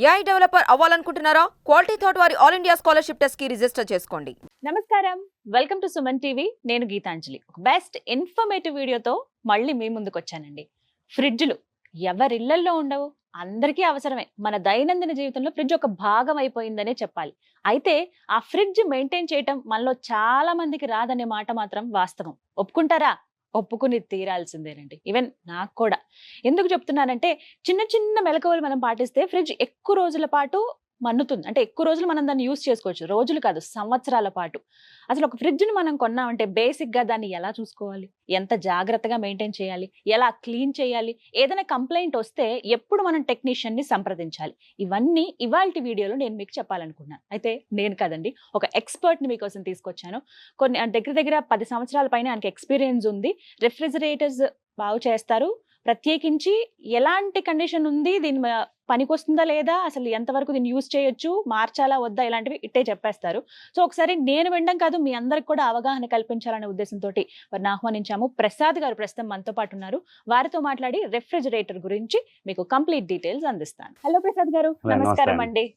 AI developer అవ్వాలనుకుంటున్నారా? Quality thought వారి all India scholarship test కి రిజిస్టర్ చేసుకోండి. నమస్కారం, వెల్కమ్ టు సుమన్ టీవీ. నేను గీతాంజలి. ఒక బెస్ట్ ఇన్ఫర్మేటివ్ వీడియోతో మళ్ళీ మీ ముందుకు వచ్చానండి. ఫ్రిడ్జ్లు ఎవరిళ్లల్లో ఉండవు, అందరికీ అవసరమే. మన దైనందిన జీవితంలో ఫ్రిడ్జ్ ఒక భాగం అయిపోయిందనే చెప్పాలి. అయితే ఆ ఫ్రిడ్జ్ మెయింటైన్ చేయటం మనలో చాలా మందికి రాదనే మాట మాత్రం వాస్తవం. ఒప్పుకుంటారా? ఒప్పుకుని తీరాల్సిందేనండి. ఈవెన్ నాకు కూడా. ఎందుకు చెప్తున్నానంటే చిన్న చిన్న మెలకువలు మనం పాటిస్తే ఫ్రిడ్జ్ ఎక్కువ రోజుల పాటు మన్నుతుంది. అంటే ఎక్కువ రోజులు మనం దాన్ని యూజ్ చేసుకోవచ్చు. రోజులు కాదు, సంవత్సరాల పాటు. అసలు ఒక ఫ్రిడ్జ్ని మనం కొన్నామంటే బేసిక్గా దాన్ని ఎలా చూసుకోవాలి, ఎంత జాగ్రత్తగా మెయింటైన్ చేయాలి, ఎలా క్లీన్ చేయాలి, ఏదైనా కంప్లైంట్ వస్తే ఎప్పుడు మనం టెక్నీషియన్ని సంప్రదించాలి, ఇవన్నీ ఇవాల్టి వీడియోలో నేను మీకు చెప్పాలనుకున్నాను. అయితే నేను కదండి, ఒక ఎక్స్పర్ట్ని మీకోసం తీసుకొచ్చాను. దగ్గర దగ్గర 10 సంవత్సరాల పైన ఆయనకి ఎక్స్పీరియన్స్ ఉంది. రిఫ్రిజిరేటర్స్ బాగు చేస్తారు. ప్రత్యేకించి ఎలాంటి కండిషన్ ఉంది, దీని పనికొస్తుందా లేదా, అసలు ఎంతవరకు దీన్ని యూజ్ చేయొచ్చు, మార్చాలా వద్దా, ఇలాంటివి ఇట్టే చెప్పేస్తారు. సో ఒకసారి నేను వినడం కాదు, మీ అందరికి కూడా అవగాహన కల్పించాలనే ఉద్దేశంతో వారిని ఆహ్వానించాము. ప్రసాద్ గారు ప్రస్తుతం మనతో పాటు ఉన్నారు. వారితో మాట్లాడి రెఫ్రిజిరేటర్ గురించి మీకు కంప్లీట్ డీటెయిల్స్ అందిస్తాను. హలో ప్రసాద్ గారు, నమస్కారం అండి.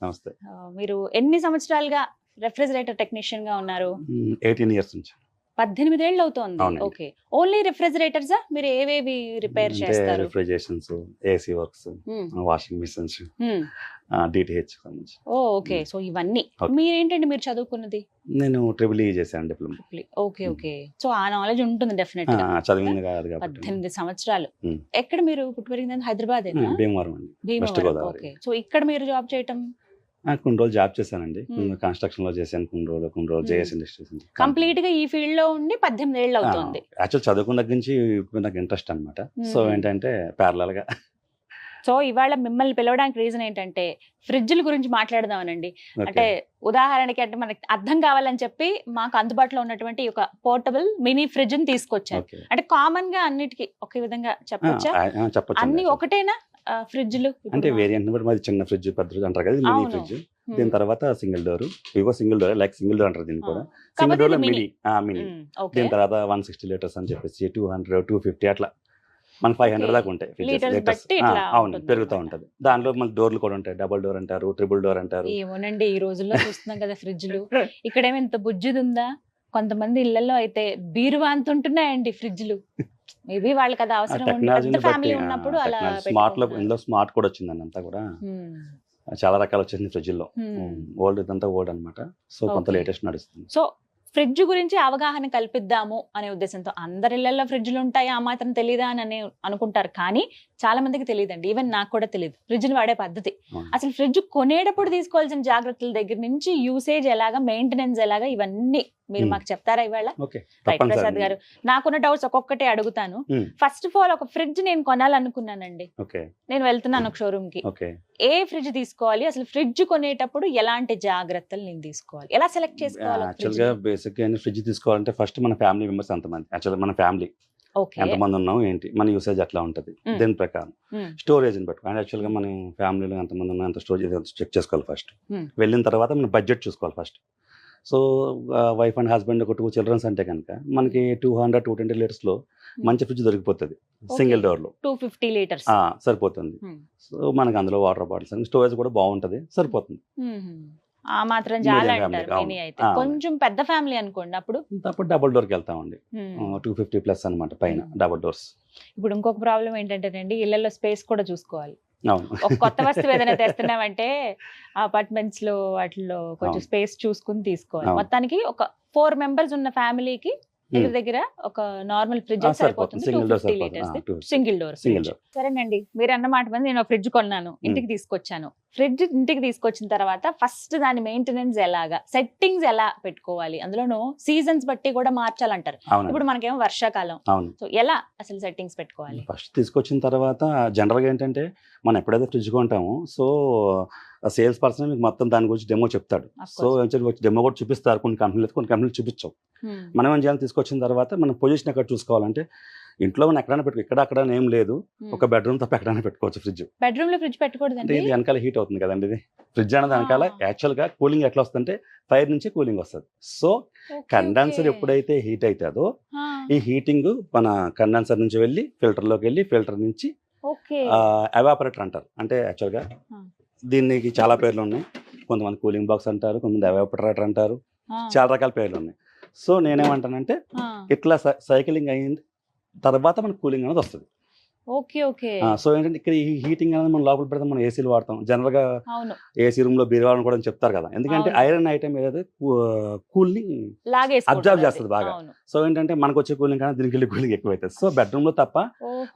మీరు ఎన్ని సంవత్సరాలుగా రెఫ్రిజిరేటర్ టెక్నీషియన్ గా ఉన్నారు? 18 years నుంచి. 18 ఏళ్ళు అవుతోంది. ఓకే. ఓన్లీ రిఫ్రిజిరేటర్స్ మీరు ఏవేవి రిపేర్ చేస్తారు? Refrigerations, AC works, washing machines, DTH సంబంధించి. ఓకే. సో ఇవన్నీ మీరేంటండి, మీరు చదువుకున్నది? నేను ట్రిపుల్ చేశాను, డిప్లొమా. Okay okay. సో ఆ నాలెడ్జ్ ఉంటుంది డెఫినెట్ గా. చదివింది కాదు కాబట్టి. 18 సంవత్సరాలు. ఎక్కడ మీరు పుట్టి పెరిగింది? హైదరాబాద్. భీమవరం అండి, వెస్ట్ గోదావరి. ఓకే. సో ఇక్కడ మీరు జాబ్ చేయటం? కొన్ని రోజులు జాబ్ చేశానండి. కన్స్ట్రక్షన్ లో చేశాను కొన్ని రోజులు జేఎస్ ఇండస్ట్రీస్. కంప్లీట్ గా ఈ ఫీల్డ్ లో ఉండి 18 ఏళ్ళు అవుతుంది. యాక్చువల్ చదువుకున్న దగ్గర నుంచి నాకు ఇంట్రెస్ట్ అనమాట. సో ఏంటంటే ప్యారలల్ గా. సో ఇవాళ మిమ్మల్ని పిలవడానికి రీజన్ ఏంటంటే ఫ్రిడ్జ్ల గురించి మాట్లాడదామనండి. అంటే ఉదాహరణకి అంటే మనకి అర్థం కావాలని చెప్పి మాకు అందుబాటులో ఉన్నటువంటి ఒక పోర్టబుల్ మినీ ఫ్రిడ్జ్ ని తీసుకొచ్చాను. అంటే కామన్ గా అన్నిటికీ ఒకే విధంగా చెప్పొచ్చా? అన్ని ఒకటేనా ఫ్రిడ్జ్లు? అంటే వేరియంట్ బట్టి మాది చిన్న ఫ్రిడ్జ్, పెద్ద ఫ్రిడ్జ్ అంటారు కదా, మినీ ఫ్రిడ్జ్. దీని తర్వాత సింగిల్ డోర్, ఇవో single door, like single door అంటారు దీన్ని కూడా. సింగిల్ డోర్ లో మినీ. దీని తర్వాత 160 లీటర్స్ అని చెప్పేసి 200, 250 అట్లా మనకి 500 దాకా ఉంటాయి లీటర్స్. అవును, పెరుగుతూ ఉంటది. దాంట్లో మన డోర్లు కూడా ఉంటాయి. డబుల్ డోర్ అంటారు, ట్రిపుల్ డోర్ అంటారు. ఏమోనండి, ఈ రోజుల్లో చూస్తున్నాం కదా ఫ్రిడ్జ్లు. ఇక్కడేమో ఇంత బుజ్జిది ఉందా, కొంతమంది ఇళ్లలో అయితే బీరువా అంత ఉంటున్నాయండి ఫ్రిడ్జ్లు. మేబీ వాళ్ళకి అది అవసరం ఉంది, ఫ్యామిలీ ఉన్నప్పుడు అలా. స్మార్ట్ లో ఇందులో స్మార్ట్ కూడా వచ్చిందండి, అంతా కూడా చాలా రకాలు వచ్చింది ఫ్రిడ్జ్ లో. ఓల్డ్ ఇదంతా ఓల్డ్ అనమాట. సో కొంత లేటెస్ట్ నడుస్తుంది. సో ఫ్రిడ్జ్ గురించి అవగాహన కల్పిద్దాము అనే ఉద్దేశంతో. అందరిళ్లలో ఫ్రిడ్జ్లు ఉంటాయి, ఆ మాత్రం తెలీదా అని అనుకుంటారు. కానీ చాలా మందికి తెలియదండి. ఈవెన్ నాకు కూడా తెలియదు ఫ్రిడ్జ్ని వాడే పద్ధతి. అసలు ఫ్రిడ్జ్ కొనేటప్పుడు తీసుకోవాల్సిన జాగ్రత్తల దగ్గర నుంచి యూసేజ్ ఎలాగా, మెయింటెనెన్స్ ఎలాగా, ఇవన్నీ మీరు మాకు చెప్తారా ఇవాళ? రైట్ ప్రసాద్ గారు, నాకున్న డౌట్స్ ఒక్కొక్కటే అడుగుతాను. ఫస్ట్ ఆఫ్ ఆల్, ఒక ఫ్రిడ్జ్ నేను కొనాలనుకున్నానండి. నేను వెళ్తున్నాను ఒక షోరూమ్ కి. ఏ ఫ్రిడ్జ్ తీసుకోవాలి, అసలు ఫ్రిడ్జ్ కొనేటప్పుడు ఎలాంటి జాగ్రత్తలు నేను తీసుకోవాలి, ఎలా సెలెక్ట్ చేసుకోవాలి? యాక్చువల్గా బేసిక్ గా ఫ్రిడ్జ్ తీసుకోవాలంటే ఫస్ట్ మన ఫ్యామిలీ మెంబర్స్ ఎంతమంది, యాక్చువల్గా మన ఫ్యామిలీ ఎంతమంది ఉన్నాం ఏంటి, మన యూసేజ్ ఎట్లా ఉంటుంది, దీని ప్రకారం స్టోరేజ్ ని పెట్టుకోవాలి. యాక్చువల్గా మన ఫ్యామిలీలో ఎంతమంది ఉన్నా ఎంత స్టోరేజ్ చెక్ చేసుకోవాలి ఫస్ట్. వెళ్ళిన తర్వాత మన బడ్జెట్ చూసుకోవాలి first. So wife and husband ఒక 2 చిల్డ్రన్స్ అంటే కనుక మనకి 200, 220 లీటర్స్ లో మంచి ఫ్రిడ్జ్ దొరికిపోతుంది. సింగిల్ డోర్ లో 250 లీటర్స్ సరిపోతుంది. సో మనకి అందులో వాటర్ బాటిల్స్ అండ్ స్టోరేజ్ కూడా బాగుంటది, సరిపోతుంది. ఆ మాత్రం చాలా అంటారు. కొంచెం పెద్ద ఫ్యామిలీ అనుకోండి, అప్పుడు డబుల్ డోర్కి వెళ్తామండి. 250+ అనమాట పైన డబుల్ డోర్స్. ఇప్పుడు ఇంకొక ప్రాబ్లం ఏంటంటేనండి, ఇళ్లలో స్పేస్ కూడా చూసుకోవాలి. ఒక కొత్త వస్తువు ఏదైనా తెస్తున్నామంటే అపార్ట్మెంట్స్ లో వాటిలో కొంచెం స్పేస్ చూసుకుని తీసుకోవాలి. మొత్తానికి ఒక 4 మెంబర్స్ ఉన్న ఫ్యామిలీకి దగ్గర ఒక నార్మల్ ఫ్రిడ్జ్ సరిపోతుంది. 250 లీటర్స్ సింగిల్ డోర్. సరేనండి, మీరు అన్నమాట మీద నేను ఫ్రిడ్జ్ కొన్నాను, ఇంటికి తీసుకొచ్చాను. ఫ్రిడ్జ్ ఇంటికి తీసుకొచ్చిన తర్వాత ఫస్ట్ దాని మెయింటెనెన్స్ ఎలాగా, సెట్టింగ్స్ ఎలా పెట్టుకోవాలి, అందులోనూ సీజన్స్ బట్టి కూడా మార్చాలంటారు. ఇప్పుడు మనకేమో వర్షాకాలం, సో ఎలా అసలు సెట్టింగ్స్ పెట్టుకోవాలి? ఫస్ట్ తీసుకొచ్చిన తర్వాత జనరల్ గా ఏంటంటే మనం ఎప్పుడైతే ఫ్రిడ్జ్ కొంటామో, సో సేల్స్ పర్సన్ మీకు మొత్తం దాని గురించి డెమో చెప్తాడు. సో డెమో కూడా చూపిస్తారు. కొన్ని కంపెనీలు చూపించవు. మనం ఏం చేయాలి, తీసుకొచ్చిన తర్వాత మన పొజిషన్ ఎక్కడ చూసుకోవాలంటే, ఇంట్లో మనం ఎక్కడైనా పెట్టుకో, ఇక్కడ అక్కడ ఏం లేదు, ఒక బెడ్రూమ్ తప్ప ఎక్కడైనా పెట్టుకోవచ్చు ఫ్రిడ్జ్. బెడ్రూమ్ లో ఫ్రిడ్జ్ పెట్టకూడదు అంటే ఇది వెనకాల హీట్ అవుతుంది కదండి. ఇది ఫ్రిడ్జ్ అనేది వెనకాల యాక్చువల్ గా కూలింగ్ ఎట్లా వస్తుందంటే ఫైర్ నుంచి కూలింగ్ వస్తుంది. సో కండెన్సర్ ఎప్పుడైతే హీట్ అవుతుందో, ఈ హీటింగ్ మన కండెన్సర్ నుంచి వెళ్ళి ఫిల్టర్ లోకి వెళ్ళి, ఫిల్టర్ నుంచి ఎవాపరేటర్ అంటారు. అంటే యాక్చువల్ గా దీనికి చాలా పేర్లు ఉన్నాయి. కొంతమంది కూలింగ్ బాక్స్ అంటారు, కొంతమంది ఎవాపరేటర్ అంటారు, చాలా రకాల పేర్లు ఉన్నాయి. సో నేనేమంటానంటే ఇట్లా సైక్లింగ్ అయిన తర్వాత మనకు కూలింగ్ అనేది వస్తుంది. Okay okay. సో ఏంటంటే ఇక్కడ ఈ హీటింగ్ అనేది మనం లోపల పెడితే మనం ఏసీలు వాడతాం జనరల్గా. అవును. ఏసీ రూమ్ లో బీరువాలను కూడా చెప్తారు కదా, ఎందుకంటే అవును. ఐరన్ ఐటమ్ ఏదైతే కూలింగ్ లాగేసుకుంటది అబ్జర్వ్ అది. చేస్తుంది బాగా. అవును. సో ఏంటంటే మనకు వచ్చే కూలింగ్ కానీ దీనికి వెళ్ళి కూలింగ్ ఎక్కువ అవుతుంది. సో బెడ్రూమ్ లో తప్ప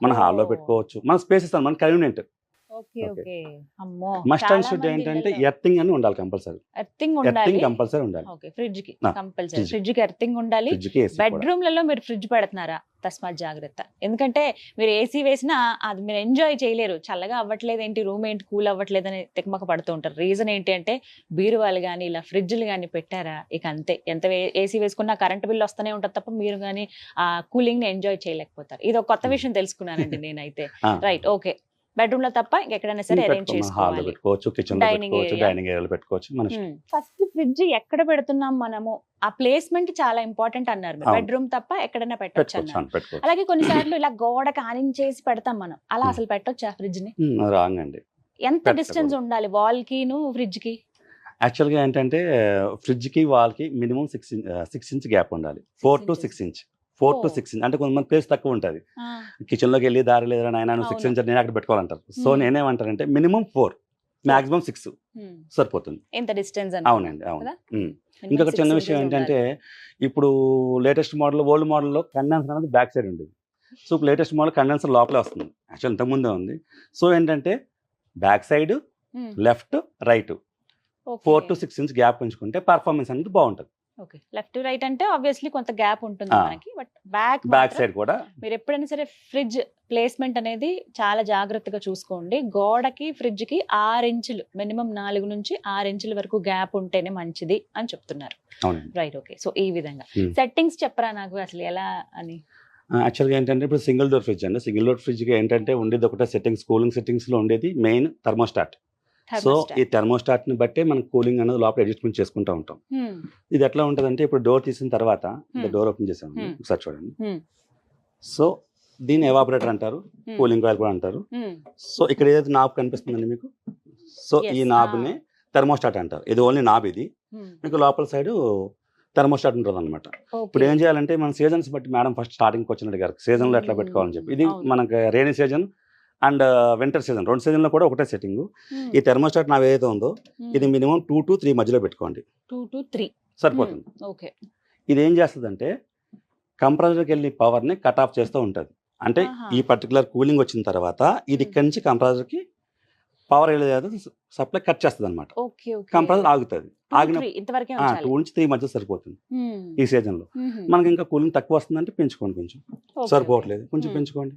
మన ఓహో. హాల్లో పెట్టుకోవచ్చు, మన స్పేస్ ఇస్తాం, మన కన్వీనియంట్. Okay okay. ఓకే. అమ్మో, మస్ట్ చాలా అండ్ షుడ్ మంది ఏంటంటే ఇళ్ళల్లో ఎర్తింగ్ అని ఉండాలి కంపల్సరీ. ఎర్తింగ్ ఉండాలి. ఎర్తింగ్ కంపల్సరీ ఉండాలి. ఓకే, ఫ్రిడ్జ్ కి ఆ, కంపల్సరీ. ఫ్రిడ్జ్. ఫ్రిడ్జ్ కి ఎర్తింగ్ ఉండాలి. ఫ్రిడ్జ్ కి ఏసీ కూడా. బెడ్రూమ్లలో మీరు ఫ్రిడ్జ్ పెడుతున్నారా? తస్మాత్ జాగ్రత్త. ఎందుకంటే మీరు ఏసీ వేసినా అది మీరు ఎంజాయ్ చేయలేరు. చల్లగా అవ్వట్లేదు ఏంటి, రూమ్ ఏంటి కూల్ అవ్వట్లేదు అని తికమక పడుతూ ఉంటారు. రీజన్ ఏంటి అంటే బీరువాలు కానీ ఇలా ఫ్రిడ్జ్లు కానీ పెట్టారా ఇక అంతే. ఎంత ఏసీ వేసుకున్నా కరెంట్ బిల్ వస్తూనే ఉంటుంది తప్ప మీరు కానీ ఆ కూలింగ్ ని ఎంజాయ్ చేయలేకపోతారు. ఇది ఒక కొత్త విషయం తెలుసుకున్నానండి నేనైతే. Right, okay. బెడ్రూమ్ లో తప్ప ఎక్కడైనా సరే అరేంజ్ హాల్లో చేసుకోవాలి. పెట్టుకోవచ్చు, కిచెన్ లో Dining పెట్టుకోవచ్చు, area. డైనింగ్ ఏరియాలో పెట్టుకోవచ్చు. మన ఇష్టం. ఫస్ట్ ఫ్రిడ్జ్ ఎక్కడ పెడుతున్నాం మనము, ఆ ప్లేస్మెంట్ చాలా ఇంపార్టెంట్ అన్నారు. అవును. బెడ్రూమ్ తప్ప ఎక్కడైనా పెట్టొచ్చు పెట్టుకోవచ్చు, అన్నారు. పెట్టుకోవచ్చు. అలాగే కొన్నిసార్లు ఇలా గోడకి ఆనించేసి పెడతాం మనం, అలా అసలు పెట్టొచ్చా ఫ్రిడ్జ్ ని? రాంగ్ అండి. ఎంత పెట్టకూడదు. డిస్టెన్స్ ఉండాలి వాల్ కిను ఫ్రిడ్జ్ కి? యాక్చువల్గా ఏంటంటే ఫ్రిడ్జ్ కి వాల్ కి మినిమం 6 ఇంచ్ గ్యాప్ ఉండాలి. 4 to 6 ఇంచ్. 4 to 6 ఇంచ్ అంటే కొంతమంది ప్లేస్ తక్కువ ఉంటుంది, కిచెన్ లోకి వెళ్ళి దారి లేదా నాయన 6 అవును. ఇంచ్ నేను అక్కడ పెట్టుకోవాలంటారు. So Hmm. నేనేమంటానంటే మినిమం 4, మాక్సిమం 6 సరిపోతుంది. ఎంత డిస్టెన్స్? అవునండి, అవును. ఇంకొక చిన్న విషయం ఏంటంటే ఇప్పుడు లేటెస్ట్ మోడల్, ఓల్డ్ మోడల్లో కండెన్సర్ అనేది బ్యాక్ సైడ్ ఉండేది. సో ఇప్పుడు లేటెస్ట్ మోడల్ కండెన్సర్ లోపలే వస్తుంది. యాక్చువల్ ఇంతకుముందే ఉంది. సో ఏంటంటే back side, left, right 4 to 6 inch gap ఉంచుకుంటే పర్ఫార్మెన్స్ అనేది బాగుంటుంది. ఓకే, లెఫ్ట్ రైట్ అంటే ఆబ్వియస్లీ కొంత గ్యాప్ ఉంటుంది మనకి, బట్ బ్యాక్ సైడ్ కూడా మీరు ఎప్పుడైనా సరే ఫ్రిడ్జ్ ప్లేస్మెంట్ అనేది చాలా జాగ్రత్తగా చూసుకోండి. గోడకి ఫ్రిడ్జ్ కి 6 ఇంచులు మినిమం 4 నుంచి 6 ఇంచుల వరకు గ్యాప్ ఉంటేనే మంచిది అని చెప్తున్నారు. అవునండి. Right, okay. సో ఈ విధంగా Hmm. సెట్టింగ్స్ చెప్పరా నాకు అసలు ఎలా అని? యాక్చువల్గా ఏంటంటే ఇప్పుడు సింగిల్ డోర్ ఫ్రిడ్జ్ అండి. సింగిల్ డోర్ ఫ్రిడ్జ్కి ఏంటంటే ఉండేది ఒకటే సెట్టింగ్స్, కూలింగ్ సెట్టింగ్స్లో ఉండేది మెయిన్ థర్మోస్టాట్. సో ఈ థర్మోస్టాట్ని బట్టే మనం కూలింగ్ అనేది లోపల అడ్జస్ట్మెంట్ చేసుకుంటూ ఉంటాం. ఇది ఎట్లా ఉంటుందంటే ఇప్పుడు డోర్ తీసిన తర్వాత డోర్ ఓపెన్ చేసాము, ఒకసారి చూడండి. సో దీన్ని ఎవాపరేటర్ అంటారు, కూలింగ్ కాయిల్ కూడా అంటారు. సో ఇక్కడ ఏదైతే నాబ్ కనిపిస్తుందండి మీకు, సో ఈ Yes. నాబ్ని థర్మోస్టాట్ అంటారు. ఇది ఓన్లీ నాబ్. ఇది మీకు లోపల సైడ్ థర్మోస్టాట్ ఉంటుంది అనమాట. ఇప్పుడు ఏం చేయాలంటే మన సీజన్స్ బట్టి మేడం ఫస్ట్ స్టార్టింగ్ వచ్చినట్టు గారు సీజన్లో ఎట్లా పెట్టుకోవాలని చెప్పి, ఇది అవును. మనకి rainy season and winter season 2 సీజన్లో కూడా ఒకటే సెట్టింగ్. ఈ థర్మోస్టాట్ నావ్ ఏదైతే ఉందో ఇది మినిమం 2 to 3 మధ్యలో పెట్టుకోండి, 2 to 3 సరిపోతుంది. ఓకే. ఇది ఏం చేస్తుందంటే కంప్రెసర్కి వెళ్ళి పవర్ని కట్ ఆఫ్ చేస్తూ ఉంటుంది. అంటే ఆహా. ఈ పర్టికులర్ కూలింగ్ వచ్చిన తర్వాత ఇది ఇక్కడి నుంచి కంప్రెసర్కి పవర్ ఏదైతే సప్లై కట్ చేస్తుంది అనమాట. Okay okay. కంప్రెసర్ ఆగుతుంది. ఆగిన ఇంతవరకే 2 నుంచి 3 మధ్య సరిపోతుంది ఈ సీజన్లో. మనకి ఇంకా కూలింగ్ తక్కువ వస్తుందంటే పెంచుకోండి, కొంచెం సరిపోవట్లేదు కొంచెం పెంచుకోండి,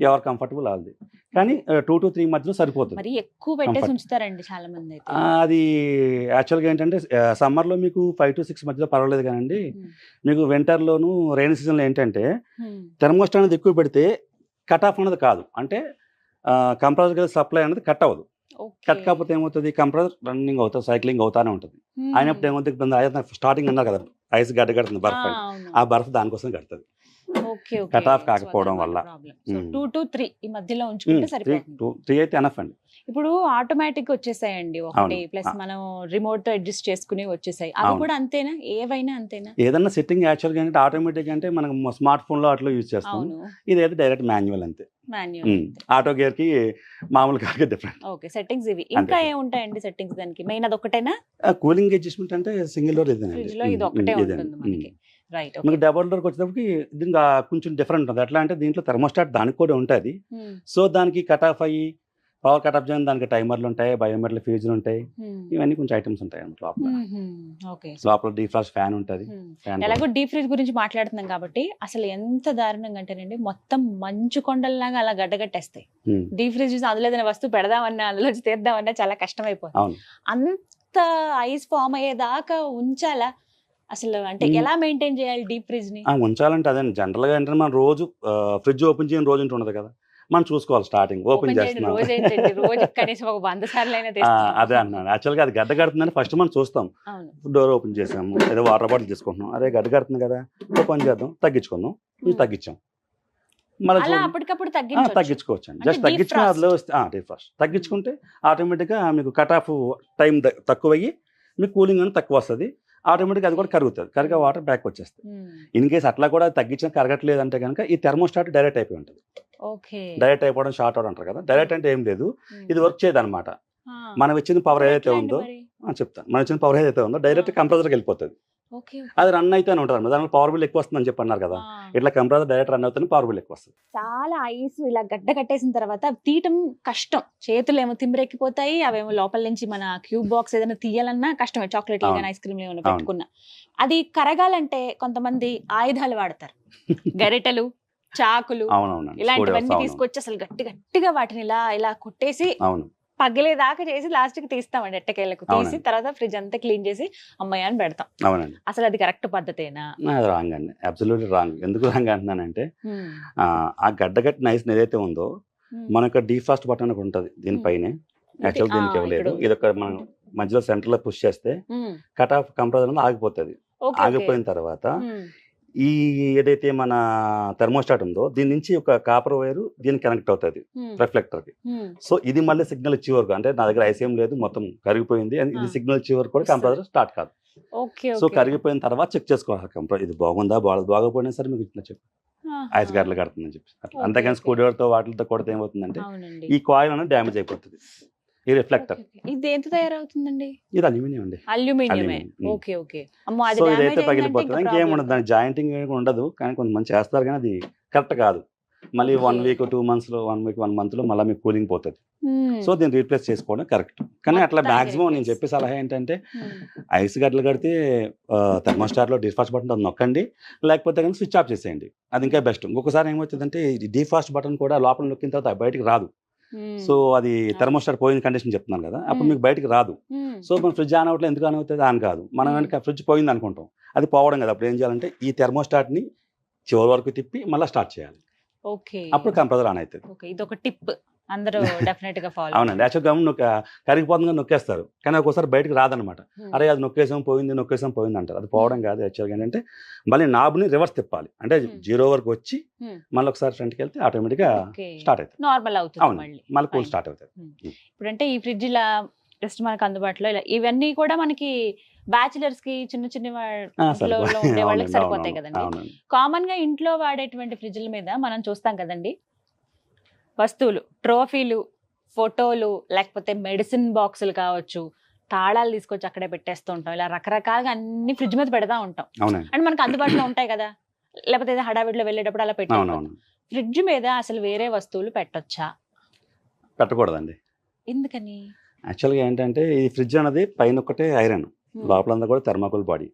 ఎవరు కంఫర్టబుల్ అది. కానీ 2 to 3 మధ్యలో సరిపోతుంది. మరి ఎక్కువ పెట్టేసి Comfort. ఉంచుతారండి చాలా మంది అయితే. అది యాక్చువల్గా ఏంటంటే సమ్మర్లో మీకు 5 to 6 మధ్యలో పర్వాలేదు, కానండి మీకు వింటర్లోను రైన్ సీజన్లో ఏంటంటే థర్మోస్టాట్ అనేది ఎక్కువ పెడితే కట్ ఆఫ్ అనేది కాదు, అంటే కంప్రెసర్ సప్లై అనేది కట్ అవ్వదు. కట్ కాకపోతే ఏమవుతుంది, కంప్రెసర్ రన్నింగ్ అవుతుంది, సైక్లింగ్ అవుతానే ఉంటుంది. అయినప్పుడు ఏమవుతుంది, ఇప్పుడు స్టార్టింగ్ అన్నారు కదా ఐస్ గడ్డ కడుతుంది, బర్ఫ్ అని. ఆ బర్ఫ్ దానికోసం కడుతుంది. Cut off కాకపోవడం వల్ల. 2 to 3 ఈ మధ్యలో ఉంచుకుంటే సరిపోతుంది. 3 అయితే ఎనఫ్ అండి. ఇప్పుడు ఆటోమేటిక్ వచ్చేసాయండి ఒకటి, అవును. ప్లస్ మనం రిమోట్ తో అడ్జస్ట్ చేసుకుని వచ్చేసాయి. అవి అవును. కూడా అంతేనా, ఏవైనా అంతేనా? ఏదన్నా సెట్టింగ్ యాక్చువల్గా ఏంటంటే ఆటోమేటిక్ అంటే మనం స్మార్ట్ ఫోన్లో అట్లా యూజ్ చేస్తాం. అవును, ఇదైతే డైరెక్ట్ మాన్యువల్ అంతే. మాన్యువల్. ఆటో గేర్ కి మామూలు కాక డిఫరెంట్. ఓకే, సెట్టింగ్స్ ఇవి. ఇంకా అంతే. ఏముంటాయండి సెట్టింగ్స్ దానికి? మెయిన్ అది ఒకటేనా? కూలింగ్ అడ్జస్ట్మెంట్ అంటే సింగిల్ డోర్ ఫ్రిడ్జ్ లో ఇది ఒకటే ఉంటుంది మనకి. రైట్, మీకు డబుల్ డోర్కి వచ్చేటప్పటికి దీనికి కొంచెం డిఫరెంట్ ఉంటుంది. ఎట్లా అంటే దీంట్లో థర్మోస్టాట్ దానికి కూడా ఉంటుంది. సో దానికి కట్ ఆఫ్ అయ్యి పవర్ కట్ ఆఫ్ చేయడానికి దానికి టైమర్లు ఉంటాయి, బయోమెట్రిక్ ఫీజులు ఉంటాయి, ఇవన్నీ కొంచెం ఐటమ్స్ ఉంటాయి లోపల. ఓకే. లోపల డీఫ్రాస్ట్ ఫ్యాన్ ఉంటుంది. ఎలాగో డీప్ ఫ్రిడ్జ్ గురించి మాట్లాడుతున్నాం కాబట్టి అసలు ఎంత దారుణంగా అంటేనండి మొత్తం మంచు కొండల్లాగా అలా గడ్డగట్టేస్తాయి. డీప్ ఫ్రిడ్జ్ అందులో ఏదైనా వస్తువు పెడదామన్నా అందులో తీద్దామన్నా చాలా కష్టం అయిపోతుంది. అవును. అంత ఐస్ ఫామ్ అయ్యేదాకా ఉంచాలా అసలు, అంటే ఎలా మెయింటైన్ చేయాలి డీప్ ఫ్రిడ్జ్ ని? ఉంచాలంటే అదే జనరల్గా ఏంటంటే మనం రోజు ఫ్రిడ్జ్ ఓపెన్ చేయని రోజు ఉండదు కదా, మనం చూసుకోవాలి. స్టార్టింగ్ ఓపెన్ చేస్తున్నాం రోజు ఏంటండి, రోజు కనీసం ఒక 100 సార్లు అయినా అదే అన్నాను. యాక్చువల్గా అది గడ్డ కడుతుందని ఫస్ట్ మనం చూస్తాం. డోర్ ఓపెన్ చేసాము, ఏదో వాటర్ బాటిల్ తీసుకుంటున్నాం, అదే గడ్డ కడుతుంది కదా ఓపెన్ చేద్దాం, తగ్గించుకుందాం, తగ్గించాం, మళ్ళీ అలా అప్పటికప్పుడు తగ్గించొచ్చు. తగ్గించుకోవచ్చు అండి. అంటే జస్ట్ తగ్గించుకుని defrost. అందులో వస్తే డీఫ్రాస్ట్ తగ్గించుకుంటే ఆటోమేటిక్గా మీకు కట్ ఆఫ్ టైం తక్కువయ్యి మీకు కూలింగ్ అనేది తక్కువ వస్తుంది. ఆటోమేటిక్గా అది కూడా కరుగుతుంది. కరిగే వాటర్ బ్యాక్ వచ్చేస్తుంది. ఇన్ కేసు అట్లా కూడా తగ్గించిన కరగట్లేదు అంటే కనుక ఈ థెర్మోస్టాట్ డైరెక్ట్ అయిపోయి ఉంటుంది. ఓకే. డైరెక్ట్ అయిపోవడం షార్ట్ అవుట్ అంటారు కదా. డైరెక్ట్ అంటే ఏం లేదు, ఇది వర్క్ చేయదు అనమాట. మనం ఇచ్చిన పవర్ ఏదైతే ఉందో చెప్తాను, మనం ఇచ్చిన పవర్ ఏదైతే ఉందో డైరెక్ట్ కంప్రెసర్కి వెళ్ళిపోతుంది. అది రన్ అయితేనే ఉంటుంది. దాని పవర్ బిల్ ఎక్కువ వస్తుందని చెప్పి అన్నారు కదా, ఇట్లా కంప్రెసర్ డైరెక్ట్ రన్ అవుతుంది, పవర్ బిల్ ఎక్కువ వస్తుంది. చాలా ఐస్ ఇలా గడ్డ కట్టేసిన తర్వాత తీయటం కష్టం. చేతులు ఏమో తిమ్మిరెక్కిపోతాయి, అవేమో లోపల నుంచి మన క్యూబ్ బాక్స్ ఏదైనా తీయాలన్నా కష్టమే. చాక్లెట్ కానీ ఐస్ క్రీమ్ ఏమైనా పెట్టుకున్నా అది కరగాలంటే కొంతమంది ఆయుధాలు వాడతారు. గరిటెలు, చాకులు, ఇలాంటివన్నీ తీసుకొచ్చి అసలు గట్టి గట్టిగా వాటిని ఇలా ఇలా కొట్టేసి పగిలేదాకా చేసి లాస్ట్ కి తీస్తామండి. ఎట్టకేళ్ళకు తీసి తర్వాత ఫ్రిడ్జ్ అంతా క్లీన్ చేసి అమ్మాయి అని పెడతాం. అవునండి. అసలు అది కరెక్ట్ పద్ధతేనా? రాంగ్ అండి, అబ్సల్యూట్లీ రాంగ్. ఎందుకు రాంగ్ అంటున్నానంటే ఆ గడ్డగట్టిన ఐస్ ఏదైతే ఉందో మనకు డీఫాస్ట్ బటన్ ఒకటి ఉంటుంది దీనిపైనే. యాక్చువల్ దీనికి ఇవ్వలేదు, ఇది ఒక మనం మధ్యలో సెంటర్ లో పుష్ చేస్తే కట్ ఆఫ్ కంప్రెసర్ అనేది ఆగిపోతుంది. ఆగిపోయిన తర్వాత ఈ ఏదైతే మన థెర్మోస్టాట్ ఉందో దీని నుంచి ఒక కాపర్ వైర్ దీనికి కనెక్ట్ అవుతుంది రిఫ్లెక్టర్ కి. సో ఇది మళ్ళీ సిగ్నల్ ఇచ్చే వరకు, అంటే నా దగ్గర ఐస్ ఏం లేదు, మొత్తం కరిగిపోయింది అని ఇది సిగ్నల్ ఇచ్చే వరకు కూడా కంప్రెసర్ స్టార్ట్ కాదు. సో కరిగిపోయిన తర్వాత చెక్ చేసుకోవాలి కంప్రెసర్ ఇది బాగుందా బాగోపోయినా సరే మీకు ఇట్లా చెప్పి ఐస్ గడ్డలు కడుతుందని చెప్పి. అంతేగాని స్క్రూ డ్రైవర్తో వాటితో కొడితే ఏమవుతుందంటే ఈ కాయిల్ అనేది డ్యామేజ్ అయిపోతుంది. ఈ రిఫ్లెక్టర్ ఇది ఎంత తయారవుతుందండి? ఇది అల్యూమినియం అండి. అల్యూమినియమే. Okay okay. సో ఇదైతే పగిలిపోతుంది, ఇంకేం ఉండదు, దాని జాయింటింగ్ ఉండదు. కానీ కొంతమంది చేస్తారు కానీ అది కరెక్ట్ కాదు. మళ్ళీ 1 వీక్ 2 months లో 1 week 1 month లో మళ్ళీ మీకు కూలింగ్ పోతుంది. సో దీన్ని రీప్లేస్ చేసుకోవడం కరెక్ట్. కానీ అట్లా మాక్సిమం నేను చెప్పే సలహా ఏంటంటే ఐస్ గడ్డలు కడితే థెర్మోస్టాట్లో డిఫాస్ట్ బటన్ అది నొక్కండి, లేకపోతే కానీ స్విచ్ ఆఫ్ చేసేయండి, అది ఇంకా బెస్ట్. ఇంకొకసారి ఏమవుతుందంటే డిఫాస్ట్ బటన్ కూడా లోపల నొక్కిన తర్వాత బయటకు రాదు. సో అది థెర్మోస్టాట్ పోయిన కండిషన్ చెప్తున్నాను కదా, అప్పుడు మీకు బయటకు రాదు. సో మన ఫ్రిడ్జ్ ఆన్ అవట్లేదు, ఎందుకు ఆన్ అవుతుంది? ఆన్ కాదు. మనం వెనక ఫ్రిడ్జ్ పోయింది అనుకుంటాం, అది పోవడం కదా. అప్పుడు ఏం చేయాలంటే ఈ థెర్మోస్టాట్ని చివరి వరకు తిప్పి మళ్ళీ స్టార్ట్ చేయాలి. అప్పుడు కంప్రెసర్ ఆన్ అవుతుంది. ఇది ఒక టిప్ అందరూ డెఫినెట్ గా ఫాలో. అవునండి. యాక్చువల్గా కరిగిపోతుంది నొక్కేస్తారు, కానీ ఒక్కోసారి బయటకు రాదనమాట. అరే అది నొక్కేసాం పోయింది అంటారు. అది పోవడం కాదు. యాక్చువల్గా ఏంటంటే మళ్ళీ నాబ్ని రివర్స్ తిప్పాలి, అంటే 0 వరకు వచ్చి మళ్ళీ ఒకసారి ఫ్రంట్కి వెళ్తే ఆటోమేటిక్గా స్టార్ట్ అవుతుంది, నార్మల్ అవుతుంది, మళ్ళీ కూల్ స్టార్ట్ అవుతుంది. ఇప్పుడంటే ఈ ఫ్రిడ్జ్ ఇలా జస్ట్ మనకు అందుబాటులో ఇలా ఇవన్నీ కూడా మనకి బ్యాచిలర్స్ కి చిన్న చిన్న ఉండే వాళ్ళకి సరిపోతాయి కదండి. కామన్ గా ఇంట్లో వాడేటువంటి ఫ్రిడ్జ్ల మీద మనం చూస్తాం కదండి, వస్తువులు, ట్రోఫీలు, ఫోటోలు, లేకపోతే మెడిసిన్ బాక్సులు కావచ్చు, తాళాలు తీసుకొచ్చి అక్కడే పెట్టేస్తూ ఉంటాం. ఇలా రకరకాలుగా అన్ని ఫ్రిడ్జ్ మీద పెడతా ఉంటాం. అంటే మనకు అందుబాటులో ఉంటాయి కదా, లేకపోతే ఏదో హడావిడిలో వెళ్ళేటప్పుడు అలా పెట్టాం. ఫ్రిడ్జ్ మీద అసలు వేరే వస్తువులు పెట్టొచ్చా? పెట్టకూడదండి. ఎందుకని? యాక్చువల్గా ఏంటంటే ఈ ఫ్రిడ్జ్ అనేది పైన ఒకటే ఐరన్, లోపలంతా కూడా థెర్మాకోల్ బాడీ.